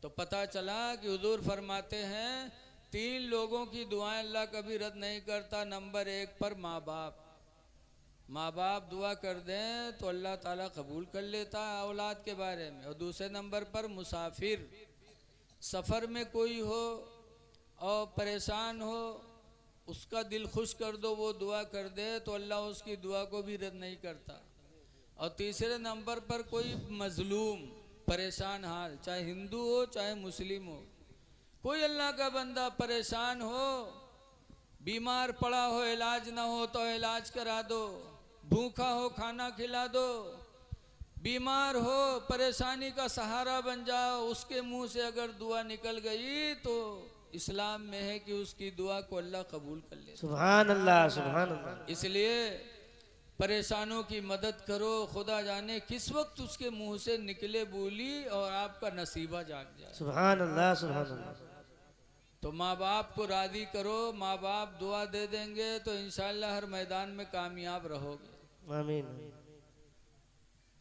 तो पता चला कि हुजूर फरमाते हैं 3 लोगों की दुआएं अल्लाह कभी रद्द नहीं करता। नंबर 1 पर माँ बाप दुआ कर दें तो अल्लाह ताला कबूल कर लेता है औलाद के बारे में। और दूसरे नंबर पर मुसाफिर, सफ़र में कोई हो और परेशान हो, उसका दिल खुश कर दो, वो दुआ कर दे तो अल्लाह उसकी दुआ को भी रद्द नहीं करता। और तीसरे नंबर पर कोई मजलूम, परेशान हाल, चाहे हिंदू हो चाहे मुस्लिम हो, कोई अल्लाह का बंदा परेशान हो, बीमार पड़ा हो, इलाज ना हो तो इलाज करा दो, भूखा हो खाना खिला दो, बीमार हो परेशानी का सहारा बन जाओ, उसके मुंह से अगर दुआ निकल गई तो इस्लाम में है कि उसकी दुआ को अल्लाह कबूल कर ले। सुभान अल्लाह, सुभान अल्लाह। इसलिए परेशानों की मदद करो, खुदा जाने किस वक्त उसके मुंह से निकले बोली और आपका नसीबा जाग जाए। सुभान अल्लाह, सुभान अल्लाह। तो माँ बाप को राजी करो, माँ बाप दुआ दे देंगे तो इंशाअल्लाह हर मैदान में कामयाब रहोगे। आमीन।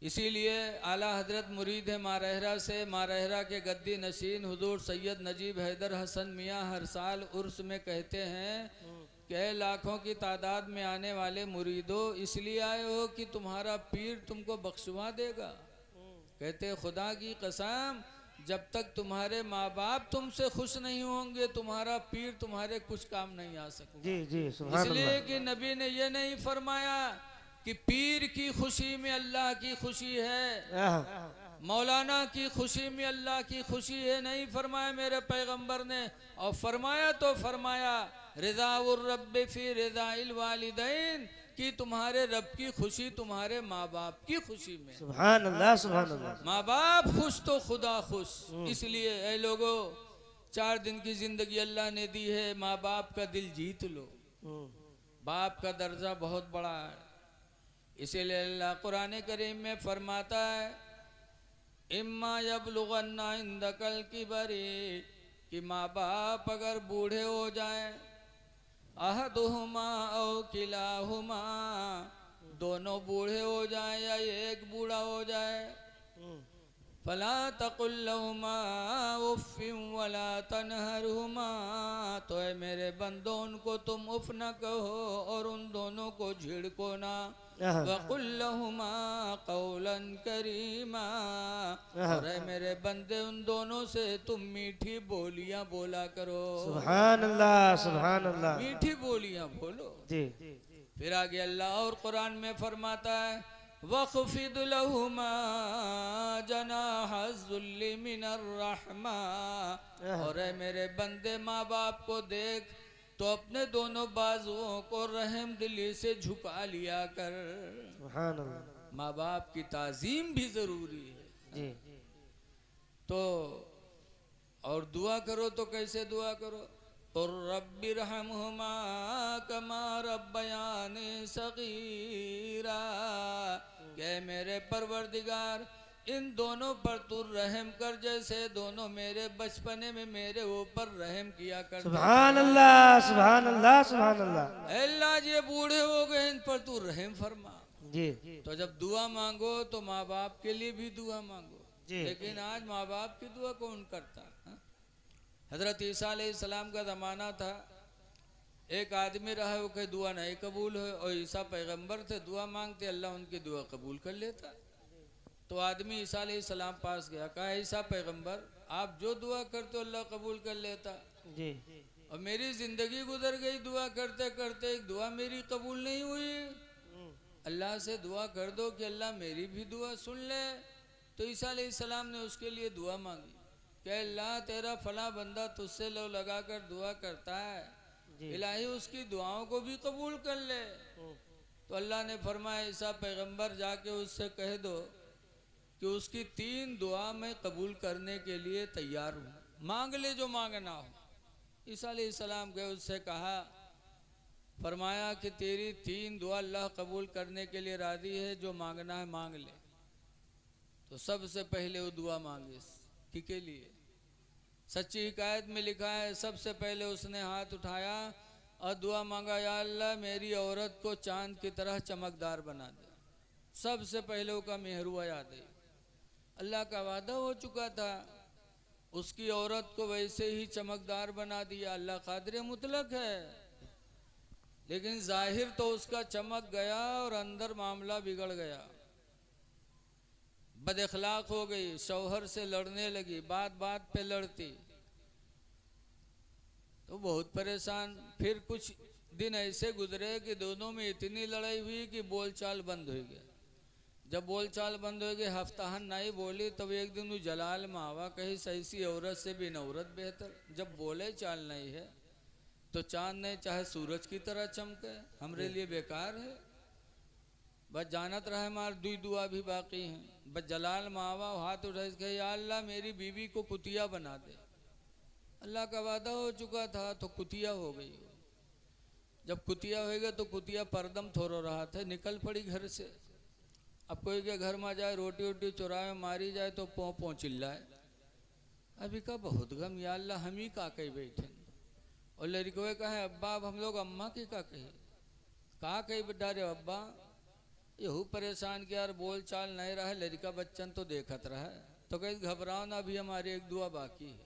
इसीलिए आला हजरत मुरीद है मारहरा से, मारहरा के गद्दी नशीन हुजूर सैयद नजीब हैदर हसन मियाँ हर साल उर्स में कहते हैं कि लाखों की तादाद में आने वाले मुरीदों, इसलिए आए हो कि तुम्हारा पीर तुमको बख्शवा देगा। कहते खुदा की कसम, जब तक तुम्हारे माँ बाप तुमसे खुश नहीं होंगे तुम्हारा पीर तुम्हारे कुछ काम नहीं आ सकता। जी जी, सुभान अल्लाह। इसलिए कि नबी ने ये नहीं फरमाया कि पीर की खुशी में अल्लाह की खुशी है, मौलाना की खुशी में अल्लाह की खुशी है, नहीं फरमाया मेरे पैगंबर ने। और फरमाया तो फरमाया रिज़ाउर रब्बि फी रिज़ाइल वालिदैन, कि तुम्हारे रब की खुशी तुम्हारे माँ बाप की खुशी में। सुभान अल्लाह, सुभान अल्लाह। माँ बाप खुश तो खुदा खुश। इसलिए ऐ लोगों, 4 दिन की जिंदगी अल्लाह ने दी है, माँ बाप का दिल जीत लो। बाप का दर्जा बहुत बड़ा है। इसीलिए अल्लाह कुरान करीम में फरमाता है इम्मा यबलुगन्ना इंदकल किबरी, कि माँ बाप अगर बूढ़े हो जाएं, अहदुहुमा औ किलाहुमा, दोनों बूढ़े हो जाएं या एक बूढ़ा हो जाए, फला तकुल्लहुमा उफ़्फ़िन वला तनहरहुमा, तो है मेरे बंदों उनको तुम उफ न कहो और उन दोनों को झिड़को ना। वकुल्लहुमा कौलन करीमा, और है मेरे बंदे उन दोनों से तुम मीठी बोलियां बोला करो। सुभान अल्लाह, सुभान अल्लाह। मीठी बोलियां बोलो जी। फिर आगे अल्लाह और कुरान में फरमाता है वख़्फ़िद लहुमा जनाहज़्ज़ुल्लि मिनर रहमा, और है मेरे बंदे माँ बाप को देख तो अपने दोनों बाजुओं को रहम दिली से झुका लिया कर। सुभान अल्लाह। माँ बाप की ताज़ीम भी जरूरी है। जी। तो और दुआ करो तो कैसे दुआ करो? और रब्बिरहमहुमा कमा रब्बयानी सगीरा, के मेरे परवरदिगार इन दोनों पर तू रहम कर जैसे दोनों मेरे बचपने में मेरे ऊपर रहम किया कर। सुभान अल्लाह, सुभान अल्लाह, सुभान अल्लाह। अल्लाह ये बूढ़े हो गए, इन पर तू रहम फरमा। जी। तो जब दुआ मांगो तो माँ बाप के लिए भी दुआ मांगो। जी। लेकिन आज माँ बाप की दुआ कौन करता? हजरत ईसा अलैहिस्सलाम का ज़माना था, एक आदमी रहा वो कहीं दुआ नहीं कबूल हो, और ईसा पैगंबर थे, दुआ मांगते अल्लाह उनकी दुआ कबूल कर लेता। तो आदमी ईसा अलैहिस्सलाम पास गया, कहा ईसा पैगंबर आप जो दुआ करते हो अल्लाह कबूल कर लेता। जी। और मेरी ज़िंदगी गुजर गई दुआ करते करते, एक दुआ मेरी कबूल नहीं हुई। अल्लाह से दुआ कर दो कि अल्लाह मेरी भी दुआ सुन ले। तो ईसा अलैहिस्सलाम ने उसके लिए दुआ मांगी कि अल्लाह तेरा फला बंदा तुझसे लो लगा कर दुआ करता है, इलाही उसकी दुआओं को भी कबूल कर ले। तो अल्लाह ने फरमाया ईसा पैगंबर जाके उससे कह दो कि उसकी 3 दुआ मैं कबूल करने के लिए तैयार हूँ, मांग ले जो मांगना हो। ईसा अलैहिस्सलाम गए, उससे कहा, फरमाया कि तेरी 3 दुआ अल्लाह कबूल करने के लिए राजी है, जो मांगना है मांग ले। तो सबसे पहले वो दुआ मांगी किसके लिए? सच्ची हिकायत में लिखा है, सबसे पहले उसने हाथ उठाया और दुआ मांगा, या अल्लाह मेरी औरत को चांद की तरह चमकदार बना दे। सबसे पहले उसका मेहरुआ याद है। अल्लाह का वादा हो चुका था, उसकी औरत को वैसे ही चमकदार बना दिया। अल्लाह कादिर मुतलक है, लेकिन जाहिर तो उसका चमक गया और अंदर मामला बिगड़ गया। बद अखलाक हो गई, शौहर से लड़ने लगी, बात बात पे लड़ती, तो बहुत परेशान। फिर कुछ दिन ऐसे गुजरे कि दोनों में इतनी लड़ाई हुई कि बोलचाल बंद हो गया। जब बोलचाल बंद हो गई, हफ्ताहन नहीं बोली, तब एक दिन वो जलाल में आवा, कहीं ऐसी औरत से भी नौरत बेहतर। जब बोले चाल नहीं है तो चांद नहीं चाहे सूरज की तरह चमके, हमरे लिए बेकार है। बस जानत रहे मार दुई दुआ भी बाकी हैं। बस जलाल मावा हाथ उठा के, या अल्लाह मेरी बीवी को कुतिया बना दे। अल्लाह का वादा हो चुका था, तो कुतिया हो गई। जब कुतिया हो गया तो कुतिया परदम थोड़ो रहा था, निकल पड़ी घर से। अब कोई के घर में जाए, रोटी वोटी चुराए मारी जाए तो पों पों चिल्लाए। अभी का बहुत गम, या अल्लाह हम ही का कही बैठे। और लड़कों कहे, अब्बा अब हम लोग अम्मा की का कही बेटा रे अब्बा, यहू परेशान किया, यार बोल चाल नहीं रहा, लड़का बच्चन तो देखत रहा। तो कहीं घबराओ ना, अभी हमारी एक दुआ बाकी है।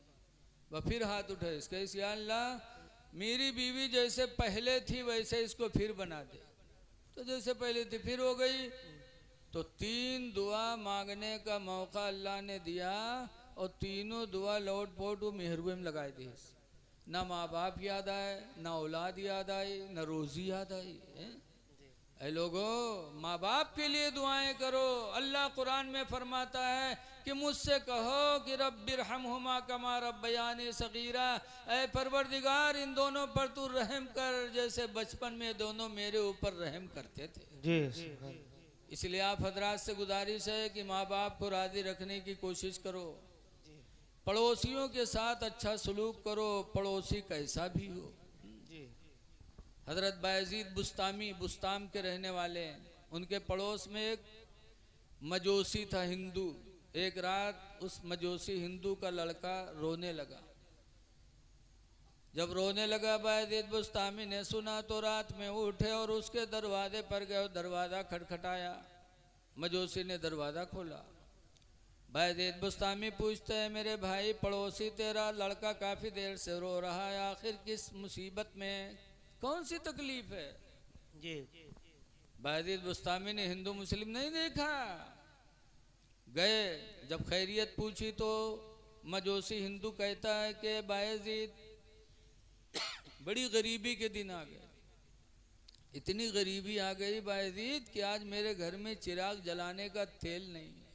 वह फिर हाथ उठे, इसके, या अल्लाह मेरी बीवी जैसे पहले थी वैसे इसको फिर बना दे। तो जैसे पहले थी फिर हो गई। तो 3 दुआ मांगने का मौका अल्लाह ने दिया, और तीनों दुआ लौट पोट वो मेहरुए में लगाई दी। ना माँ बाप याद आए, ना औलाद याद आई, ना रोजी याद आई। ऐ लोगों, माँ बाप के लिए दुआएं करो। अल्लाह कुरान में फरमाता है कि मुझसे कहो कि रब्बिरहमहुमा कमा रब्बयानी सगीरा, ऐ परवरदिगार इन दोनों पर तू रहम कर जैसे बचपन में दोनों मेरे ऊपर रहम करते थे। जी। इसलिए आप हजरात से गुजारिश है कि माँ बाप को राजी रखने की कोशिश करो, पड़ोसियों के साथ अच्छा सलूक करो, पड़ोसी कैसा भी हो। हजरत बायजीद बुस्तामी बुस्ताम के रहने वाले हैं, उनके पड़ोस में एक मजोसी था हिंदू। एक रात उस मजोसी हिंदू का लड़का रोने लगा। जब रोने लगा, बायजीद बुस्तामी ने सुना तो रात में उठे और उसके दरवाजे पर गए। दरवाज़ा खटखटाया, मजोसी ने दरवाज़ा खोला। बायजीद बुस्तामी पूछते हैं, मेरे भाई पड़ोसी तेरा लड़का काफ़ी देर से रो रहा है, आखिर किस मुसीबत में, कौन सी तकलीफ है? जी। बायजीद बुस्तामी ने हिंदू मुस्लिम नहीं देखा। गए, जब खैरियत पूछी तो मजोसी हिंदू कहता है कि बायजीद बड़ी गरीबी के दिन आ गए। इतनी गरीबी आ गई बायजीद कि आज मेरे घर में चिराग जलाने का तेल नहीं है।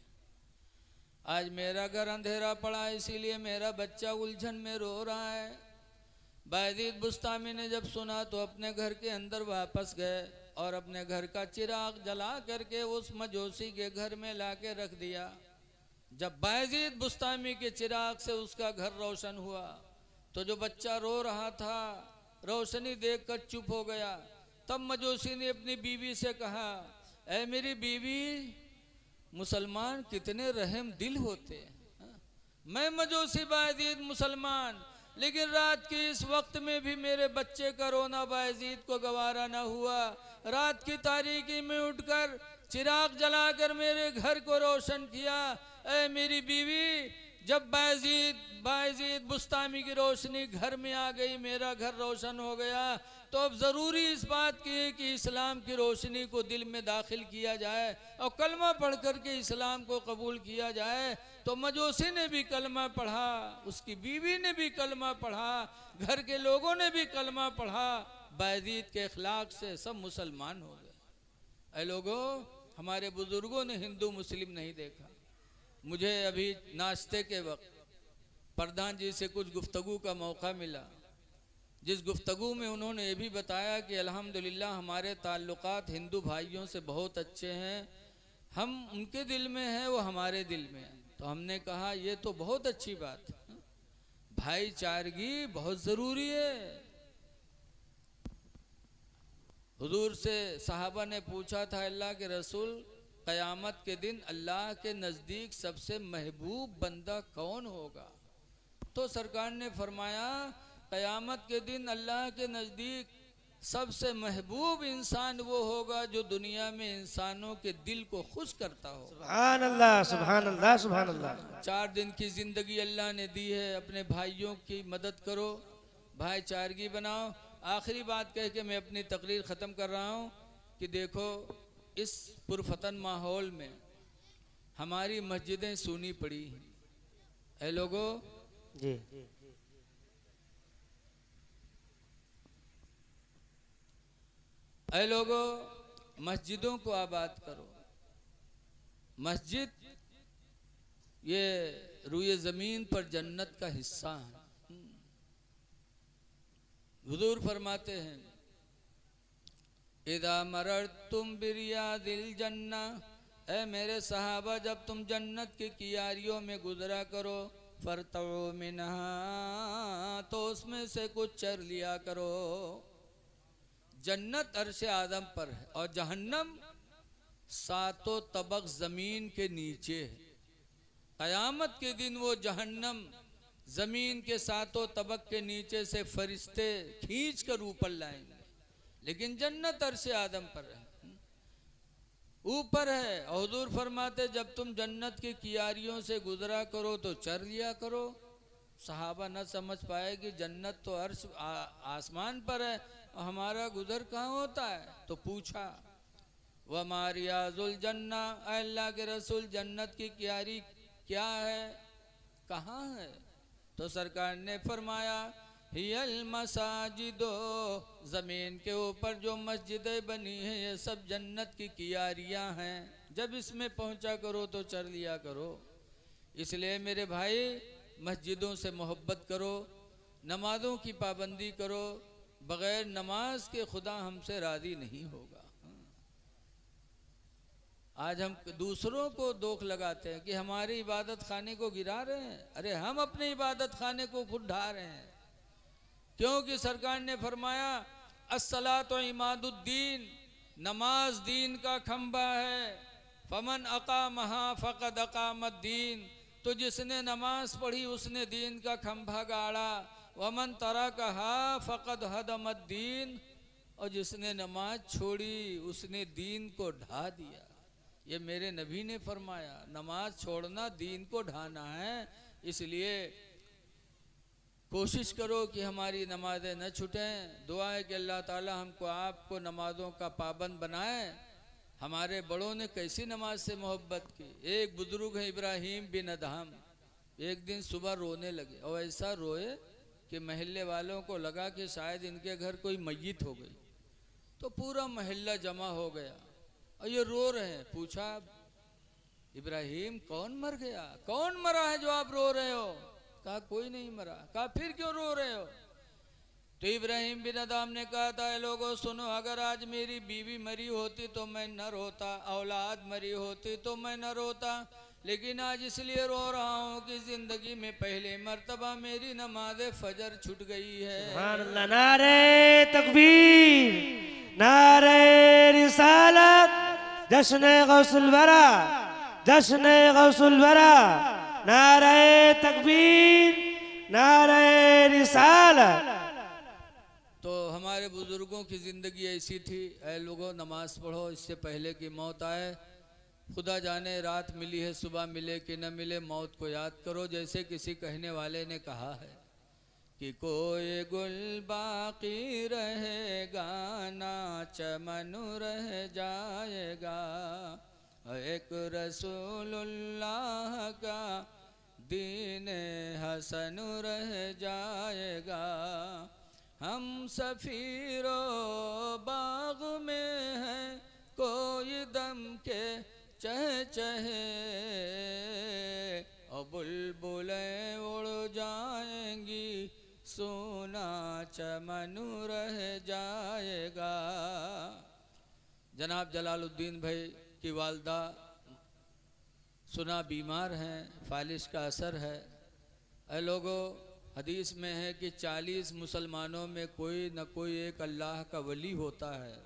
आज मेरा घर अंधेरा पड़ा, इसीलिए मेरा बच्चा उलझन में रो रहा है। बायजीद बुस्तामी ने जब सुना तो अपने घर के अंदर वापस गए और अपने घर का चिराग जला करके उस मजोसी के घर में लाके रख दिया। जब बायजीद बुस्तामी के चिराग से उसका घर रोशन हुआ तो जो बच्चा रो रहा था रोशनी देखकर चुप हो गया। तब मजोसी ने अपनी बीवी से कहा, ऐ मेरी बीवी, मुसलमान कितने रहम दिल होते हैं। मैं मजोसी बायजीद मुसलमान, लेकिन रात के इस वक्त में भी मेरे बच्चे का रोना बायजीद को गवारा न हुआ। रात की तारीकी में उठकर चिराग जलाकर मेरे घर को रोशन किया। ऐ मेरी बीवी, जब बायजीद बुस्तामी की रोशनी घर में आ गई, मेरा घर रोशन हो गया, तो अब ज़रूरी इस बात की है कि इस्लाम की रोशनी को दिल में दाखिल किया जाए और कलमा पढ़ कर के इस्लाम को कबूल किया जाए। तो मजोसी ने भी कलमा पढ़ा, उसकी बीवी ने भी कलमा पढ़ा, घर के लोगों ने भी कलमा पढ़ा। बायजीद के अखलाक से सब मुसलमान हो गए। ऐ लोगों, हमारे बुजुर्गों ने हिंदू मुस्लिम नहीं देखा। मुझे अभी नाश्ते के वक्त प्रधान जी से कुछ गुफ्तगू का मौका मिला। जिस गुफ्तगू में उन्होंने ये भी बताया कि अल्हम्दुलिल्लाह हमारे ताल्लुकात हिंदू भाइयों से बहुत अच्छे हैं, हम उनके दिल में हैं, वो हमारे दिल में हैं। तो हमने कहा ये तो बहुत अच्छी बात है, भाईचारगी बहुत ज़रूरी है। हुजूर से सहाबा ने पूछा था, अल्लाह के रसूल क़यामत के दिन अल्लाह के नज़दीक सबसे महबूब बंदा कौन होगा? तो सरकार ने फरमाया क़यामत के दिन अल्लाह के नज़दीक सबसे महबूब इंसान वो होगा जो दुनिया में इंसानों के दिल को खुश करता हो। सुभान अल्लाह, सुभान अल्लाह, सुभान अल्लाह। 4 दिन की ज़िंदगी अल्लाह ने दी है, अपने भाइयों की मदद करो, भाईचारगी बनाओ। आखिरी बात कह के मैं अपनी तकरीर ख़त्म कर रहा हूँ कि देखो इस पुरफतन माहौल में हमारी मस्जिदें सूनी पड़ी हैं। ऐ लोगों जी, ऐ लोगों, मस्जिदों को आबाद करो। मस्जिद ये रूए ज़मीन पर जन्नत का हिस्सा है। हुजूर फरमाते हैं, इदा मररतुम बिरियादिल जन्ना, ऐ मेरे सहाबा जब तुम जन्नत की कियारियों में गुजरा करो, फरतऊ मिनहा, तो उसमें से कुछ चर लिया करो। जन्नत अर्श आदम पर है और जहन्नम 7 तबक जमीन के नीचे है। क़यामत के दिन वो जहन्नम जमीन के 7 तबक के नीचे से फरिश्ते खींच कर ऊपर लाएंगे, लेकिन जन्नत अर्श आदम पर है, ऊपर है। हुजूर फरमाते जब तुम जन्नत की कियारियों से गुजरा करो तो चर लिया करो। सहाबा न समझ पाए कि जन्नत तो अर्श आसमान पर है और हमारा गुजर कहाँ होता है। तो पूछा, व मारियाजुल जन्ना, अल्लाह के रसूल जन्नत की कियारी क्या है, कहाँ है? तो सरकार ने फरमाया, हियल मसाजिदो, ज़मीन के ऊपर जो मस्जिदें बनी हैं ये सब जन्नत की कियारियाँ हैं। जब इसमें पहुँचा करो तो चर लिया करो। इसलिए मेरे भाई मस्जिदों से मोहब्बत करो, नमाज़ों की पाबंदी करो। बग़ैर नमाज के खुदा हमसे राज़ी नहीं होगा। आज हम दूसरों को दोख लगाते हैं कि हमारे इबादत खाने को गिरा रहे हैं। अरे हम अपने इबादत खाने को खुद ढा रहे हैं, क्योंकि सरकार ने फरमाया अस्सलातु इमादुद्दीन, नमाज दीन का खंबा है। फमन अकामहा फ़क़द अकामद्दीन, तो जिसने नमाज पढ़ी उसने दीन का खंभा गाड़ा। वमन तरकहा फ़क़द हदमद्दीन, और जिसने नमाज छोड़ी उसने दीन को ढा दिया। ये मेरे नबी ने फरमाया, नमाज छोड़ना दीन को ढाना है। इसलिए कोशिश करो कि हमारी नमाज़ें न छूटें। दुआ है कि अल्लाह ताला हमको आपको नमाज़ों का पाबंद बनाए। हमारे बड़ों ने कैसी नमाज से मोहब्बत की। एक बुजुर्ग है इब्राहिम बिन अदहम, एक दिन सुबह रोने लगे और ऐसा रोए कि महल्ले वालों को लगा कि शायद इनके घर कोई मय्यत हो गई। तो पूरा महल्ला जमा हो गया और ये रो रहे हैं। पूछा, इब्राहिम कौन मर गया, कौन मरा है जो आप रो रहे हो? कहा कोई नहीं मरा। कहा फिर क्यों रो रहे हो? तो इब्राहिम बिन अदहम ने कहा था, लोगों सुनो, अगर आज मेरी बीवी मरी होती तो मैं न रोता, औलाद मरी होती तो मैं न रोता, लेकिन आज इसलिए रो रहा हूँ कि जिंदगी में पहले मर्तबा मेरी नमाज फजर छूट गई है। सुभान अल्लाह। नारे तकबीर, नारे रिसालत, जश्न गौसुल वरा, जश्न गौसुल वरा, नारे तकबीर, नारे रिसालत। तो हमारे बुजुर्गों की ज़िंदगी ऐसी थी। ऐ लोगों, नमाज पढ़ो इससे पहले कि मौत आए। खुदा जाने रात मिली है, सुबह मिले कि न मिले, मौत को याद करो। जैसे किसी कहने वाले ने कहा है कि कोई गुल बाकी रहेगा ना चमन रह जाएगा, एक रसूलुल्लाह का दीन हसन रह जाएगा। हम सफीरो बाग में हैं, कोई दम के चहचहे, और बुलबुलें उड़ जाएंगी सोना चमन रह जाएगा। जनाब जलालुद्दीन भाई की वालदा सुना बीमार हैं, फालिश का असर है। ऐ लोगों, हदीस में है कि 40 मुसलमानों में कोई न कोई एक अल्लाह का वली होता है।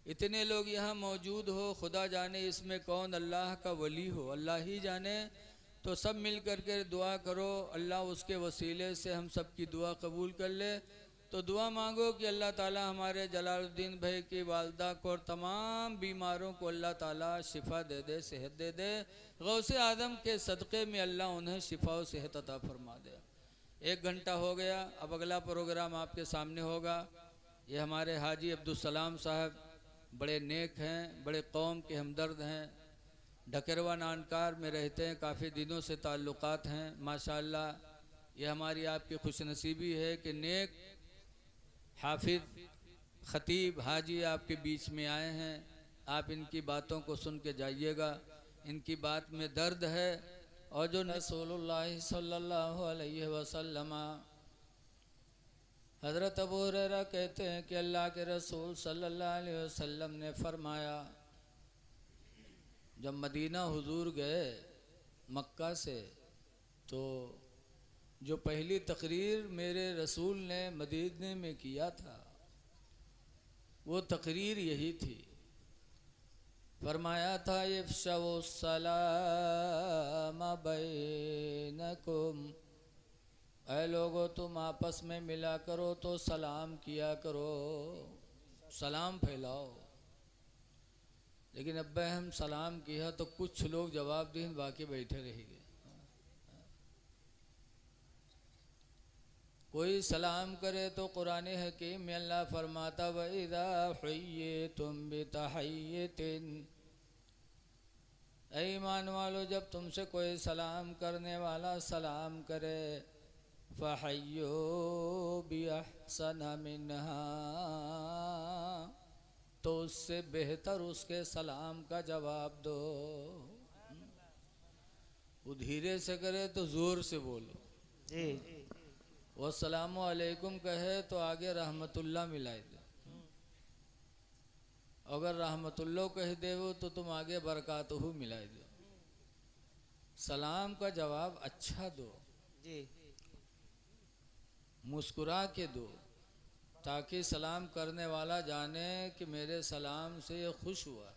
इतने लोग यहाँ मौजूद हो, खुदा जाने इसमें कौन अल्लाह का वली हो, अल्लाह ही जाने। तो सब मिल कर के दुआ करो, अल्लाह उसके वसीले से हम सब की दुआ कबूल कर ले। तो दुआ मांगो कि अल्लाह ताला हमारे जलालुद्दीन भाई की वालदा को और तमाम बीमारों को अल्लाह ताला शिफा दे दे, सेहत दे दे। गौसे आदम के सदक़े में अल्लाह उन्हें शिफा और सेहत अता फरमा दे। 1 घंटा हो गया, अब अगला प्रोग्राम आपके सामने होगा। ये हमारे हाजी अब्दुलसलाम साहब बड़े नेक हैं, बड़े कौम के हमदर्द हैं, ढकेरवा नानकार में रहते हैं, काफ़ी दिनों से ताल्लुकात हैं माशाअल्लाह। ये हमारी आपकी खुशनसीबी है कि नेक हाफिज ख़तीब हाजी आपके बीच में आए हैं। आप इनकी बातों को सुन के जाइएगा, इनकी बात में दर्द है। और जो रसूलुल्लाह सल्लल्लाहु अलैहि वसल्लम, हज़रत अबू हुरैरा कहते हैं कि अल्लाह के रसूल सल्लल्लाहु अलैहि वसल्लम ने फरमाया, जब मदीना हुजूर गए मक्का से, तो जो पहली तकरीर मेरे रसूल ने मदीने में किया था वो तकरीर यही थी। फरमाया था इफ़शाउ सलाम बैनकुम, ऐ लोगो तुम आपस में मिला करो तो सलाम किया करो, सलाम फैलाओ। लेकिन अब हम सलाम किया तो कुछ लोग जवाब दें, बाकी बैठे रह गए। कोई सलाम करे तो कुरान हकीम में अल्लाह फरमाता वइज़ा हुय्यितुम बितहिय्यतिन, ऐ ईमान वालो जब तुमसे कोई सलाम करने वाला सलाम करे, फहय्यू बिअहसन मिन्हा, तो उससे बेहतर उसके सलाम का जवाब दो। वो धीरे से करे तो ज़ोर से बोलो जी। वस्सलामु अलैकुम कहे तो आगे रहमतुल्लाह मिलाई दो। अगर रहमतुल्लाह कह दे वो तो तुम आगे बरकातहू मिलाई दो। सलाम का जवाब अच्छा दो जी, मुस्कुरा के दो, ताकि सलाम करने वाला जाने कि मेरे सलाम से ये खुश हुआ।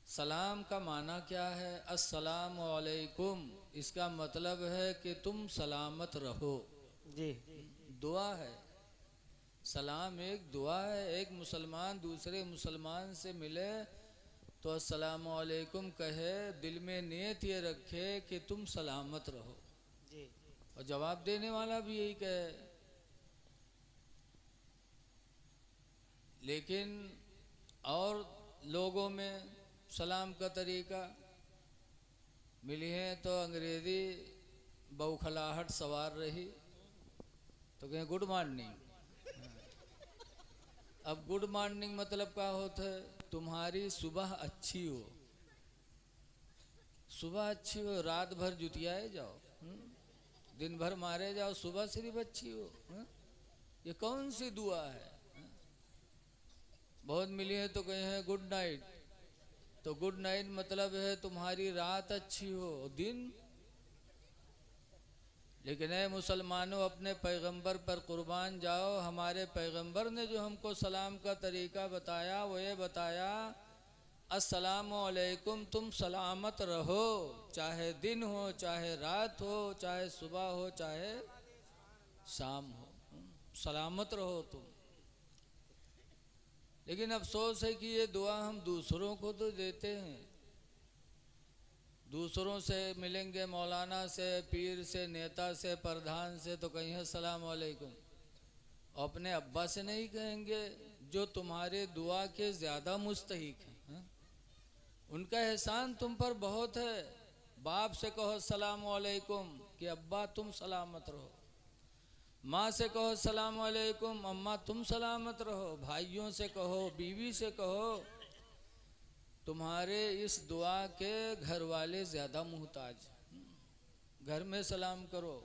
सलाम का माना क्या है? अस्सलामु अलैकुम, इसका मतलब है कि तुम सलामत रहो जी। दुआ है, सलाम एक दुआ है। एक मुसलमान दूसरे मुसलमान से मिले तो अस्सलामु अलैकुम कहे, दिल में नियत ये रखे कि तुम सलामत रहो जी, और जवाब देने वाला भी यही कहे। लेकिन और लोगों में सलाम का तरीका मिली है तो अंग्रेज़ी बौखलाहट सवार रही तो कहें गुड मॉर्निंग। अब गुड मॉर्निंग मतलब क्या होता है? तुम्हारी सुबह अच्छी हो, सुबह अच्छी हो, रात भर जुतियाए जाओ, दिन भर मारे जाओ, सुबह सिर्फ अच्छी हो। ये कौन सी दुआ है? बहुत मिली है तो कहे हैं गुड नाइट, तो गुड नाइट मतलब है तुम्हारी रात अच्छी हो, दिन। लेकिन ऐ मुसलमानों, अपने पैगंबर पर कुर्बान जाओ। हमारे पैगंबर ने जो हमको सलाम का तरीका बताया वो ये बताया, अस्सलामु अलैकुम, तुम सलामत रहो, चाहे दिन हो, चाहे रात हो, चाहे सुबह हो, चाहे शाम हो, सलामत रहो तुम। लेकिन अफसोस है कि ये दुआ हम दूसरों को तो देते हैं। दूसरों से मिलेंगे, मौलाना से, पीर से, नेता से, प्रधान से, तो कहीं अस्सलाम वालेकुम। अपने अब्बा से नहीं कहेंगे जो तुम्हारे दुआ के ज़्यादा मुस्तहिक हैं। उनका एहसान तुम पर बहुत है। बाप से कहो अस्सलाम वालेकुम कि अब्बा तुम सलामत रहो। माँ से कहो अस्सलाम वालेकुम, अम्मा तुम सलामत रहो। भाइयों से कहो, बीवी से कहो। तुम्हारे इस दुआ के घर वाले ज़्यादा मुहताज। घर में सलाम करो,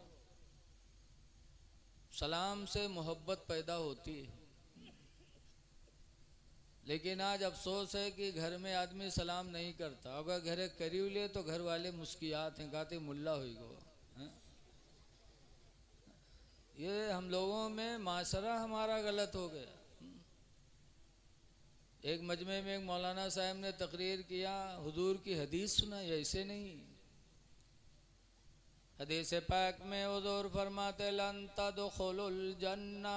सलाम से मोहब्बत पैदा होती है। लेकिन आज अफसोस है कि घर में आदमी सलाम नहीं करता। अगर घरे करीब ले तो घर वाले मुस्कियात हैं, कहते मुल्ला हुई गो। ये हम लोगों में माशरा हमारा गलत हो गया। एक मजमे में एक मौलाना साहब ने तकरीर किया, हुजूर की हदीस सुनाई। ऐसे नहीं, हदीस पाक में हुजूर फरमाते लन तदखुलुल जन्ना,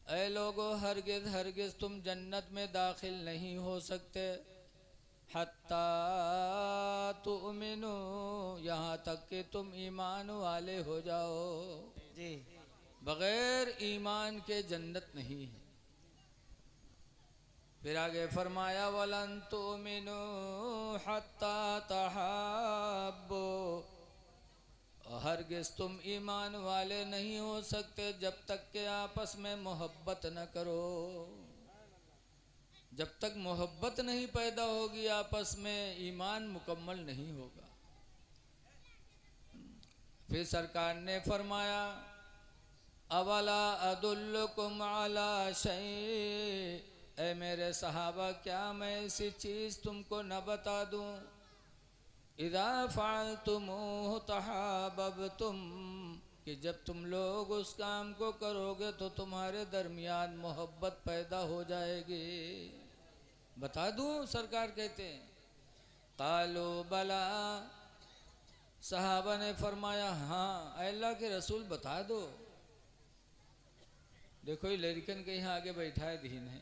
ऐ लोगो हरगिज हरगिज तुम जन्नत में दाखिल नहीं हो सकते, हत्ता तुमिनु, यहाँ तक कि तुम ईमान वाले हो जाओ। जी। बगैर ईमान के जन्नत नहीं है। फिर आगे फरमाया वलन तुमिनु हत्ता तहब्बु, हरगिज़ तुम ईमान वाले नहीं हो सकते जब तक के आपस में मोहब्बत न करो। जब तक मोहब्बत नहीं पैदा होगी आपस में, ईमान मुकम्मल नहीं होगा। फिर सरकार ने फरमाया अवला अदुल्लुकुम अला शै, ऐ मेरे सहाबा क्या मैं ऐसी चीज़ तुमको न बता दूं, इज़ा फ़अल्तुमूहु तहाब्बतुम, कि जब तुम लोग उस काम को करोगे तो तुम्हारे दरमियान मोहब्बत पैदा हो जाएगी। बता दूं? सरकार कहते हैं। कालो बला, सहाबा ने फरमाया हाँ अल्लाह के रसूल बता दो। देखो ये लड़कन के यहाँ आगे बैठा है दीन है।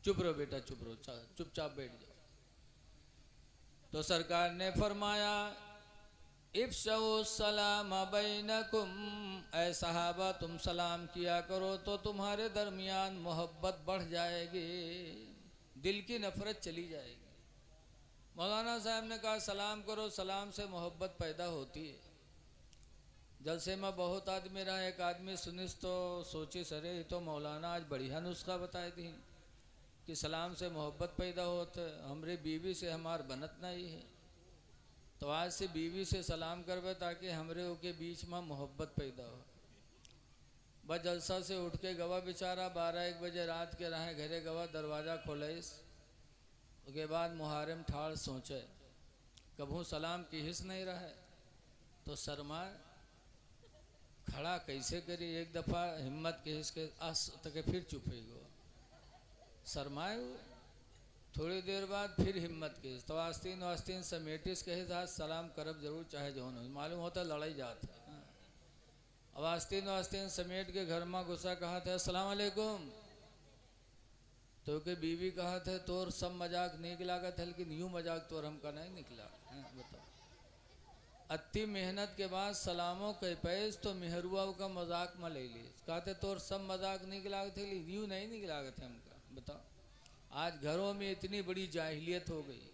चुप रहो बेटा, चुप रहो, चुपचाप बैठ जाओ। तो सरकार ने फरमाया इफ्शौ सलाम बैनकुम, ऐ सहाबा तुम सलाम किया करो तो तुम्हारे दरमियान मोहब्बत बढ़ जाएगी, दिल की नफरत चली जाएगी। मौलाना साहब ने कहा सलाम करो, सलाम से मोहब्बत पैदा होती है। जलसे में बहुत आदमी रहा, एक आदमी सुनिस तो सोची सरे तो मौलाना आज बढ़िया नुस्खा बताए थी कि सलाम से मोहब्बत पैदा होता है। हमरे बीवी से हमार बनत नहीं है, तो आज से बीवी से सलाम करवे ताकि हमरे के बीच में मोहब्बत पैदा हो। बस जलसा से उठ के गवा बेचारा 12-1 बजे रात के रहे घरे गवा, दरवाज़ा खोलेस। उसके बाद मुहारम ठाड़ सोचे कभू सलाम की हिस्स नहीं रहे तो शर्माए खड़ा कैसे करी। एक दफ़ा हिम्मत के हिस्स के आस तक फिर चुप हो गो, शर्माए हुए। थोड़ी देर बाद फिर हिम्मत के तो आस्तीन वास्तीन समेटिस के साथ सलाम करब जरूर, चाहे जो हो। मालूम होता लड़ाई जात है। अब आस्तीन वास्तीन समेट के घर में गुस्सा कहा था अस्सलाम वालेकुम, तो के बीवी कहा था तोर सब मजाक निक लागत है, लेकिन यूँ मजाक तोर हमका नहीं निकला। बताओ, अति मेहनत के बाद सलामों के पैस तो मेहरुआ का मजाक में ले ली। कहते तोर सब मजाक निक लागत है, यूँ नहीं निक लागत है हमका। बताओ, आज घरों में इतनी बड़ी जाहिलियत हो गई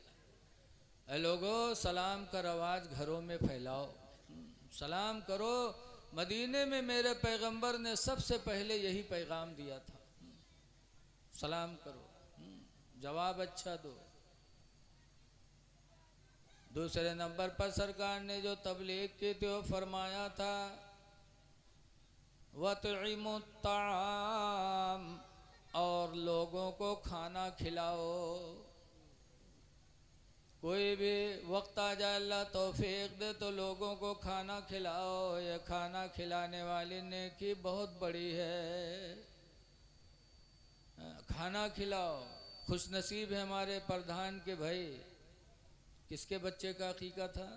है। लोगों सलाम का रवाज घरों में फैलाओ, सलाम करो। मदीने में मेरे पैगंबर ने सबसे पहले यही पैगाम दिया था, सलाम करो, जवाब अच्छा दो। दूसरे नंबर पर सरकार ने जो तबलीग की थी वो फरमाया था वतइमुत ताम, और लोगों को खाना खिलाओ। कोई भी वक्त आ जाए अल्लाह तौफीक दे तो लोगों को खाना खिलाओ। ये खाना खिलाने वाली नेकी बहुत बड़ी है, खाना खिलाओ। खुश नसीब है हमारे प्रधान के भाई। किसके बच्चे का अकीका था?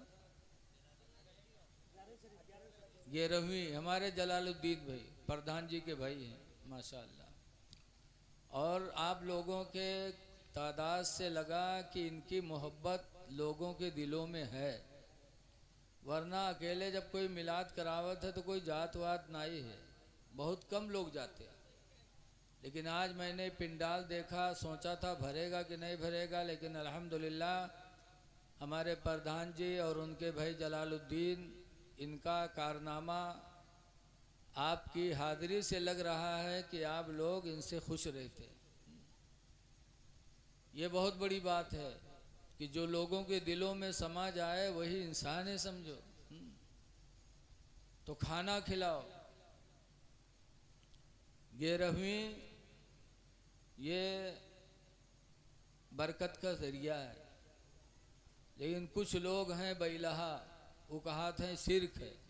11वीं, हमारे जलालुद्दीन भाई प्रधान जी के भाई हैं माशाअल्लाह। और आप लोगों के तादाद से लगा कि इनकी मोहब्बत लोगों के दिलों में है, वरना अकेले जब कोई मिलाद करावत है तो कोई जात वात नहीं है, बहुत कम लोग जाते हैं। लेकिन आज मैंने पिंडाल देखा, सोचा था भरेगा कि नहीं भरेगा, लेकिन अल्हम्दुलिल्लाह हमारे प्रधान जी और उनके भाई जलालुद्दीन, इनका कारनामा आपकी हाजिरी से लग रहा है कि आप लोग इनसे खुश रहते। ये बहुत बड़ी बात है। कि जो लोगों के दिलों में समा जाए वही इंसान है समझो। तो खाना खिलाओ। 11वीं ये बरकत का जरिया है। लेकिन कुछ लोग हैं बैलहा, वो कहा थे शिर्क है।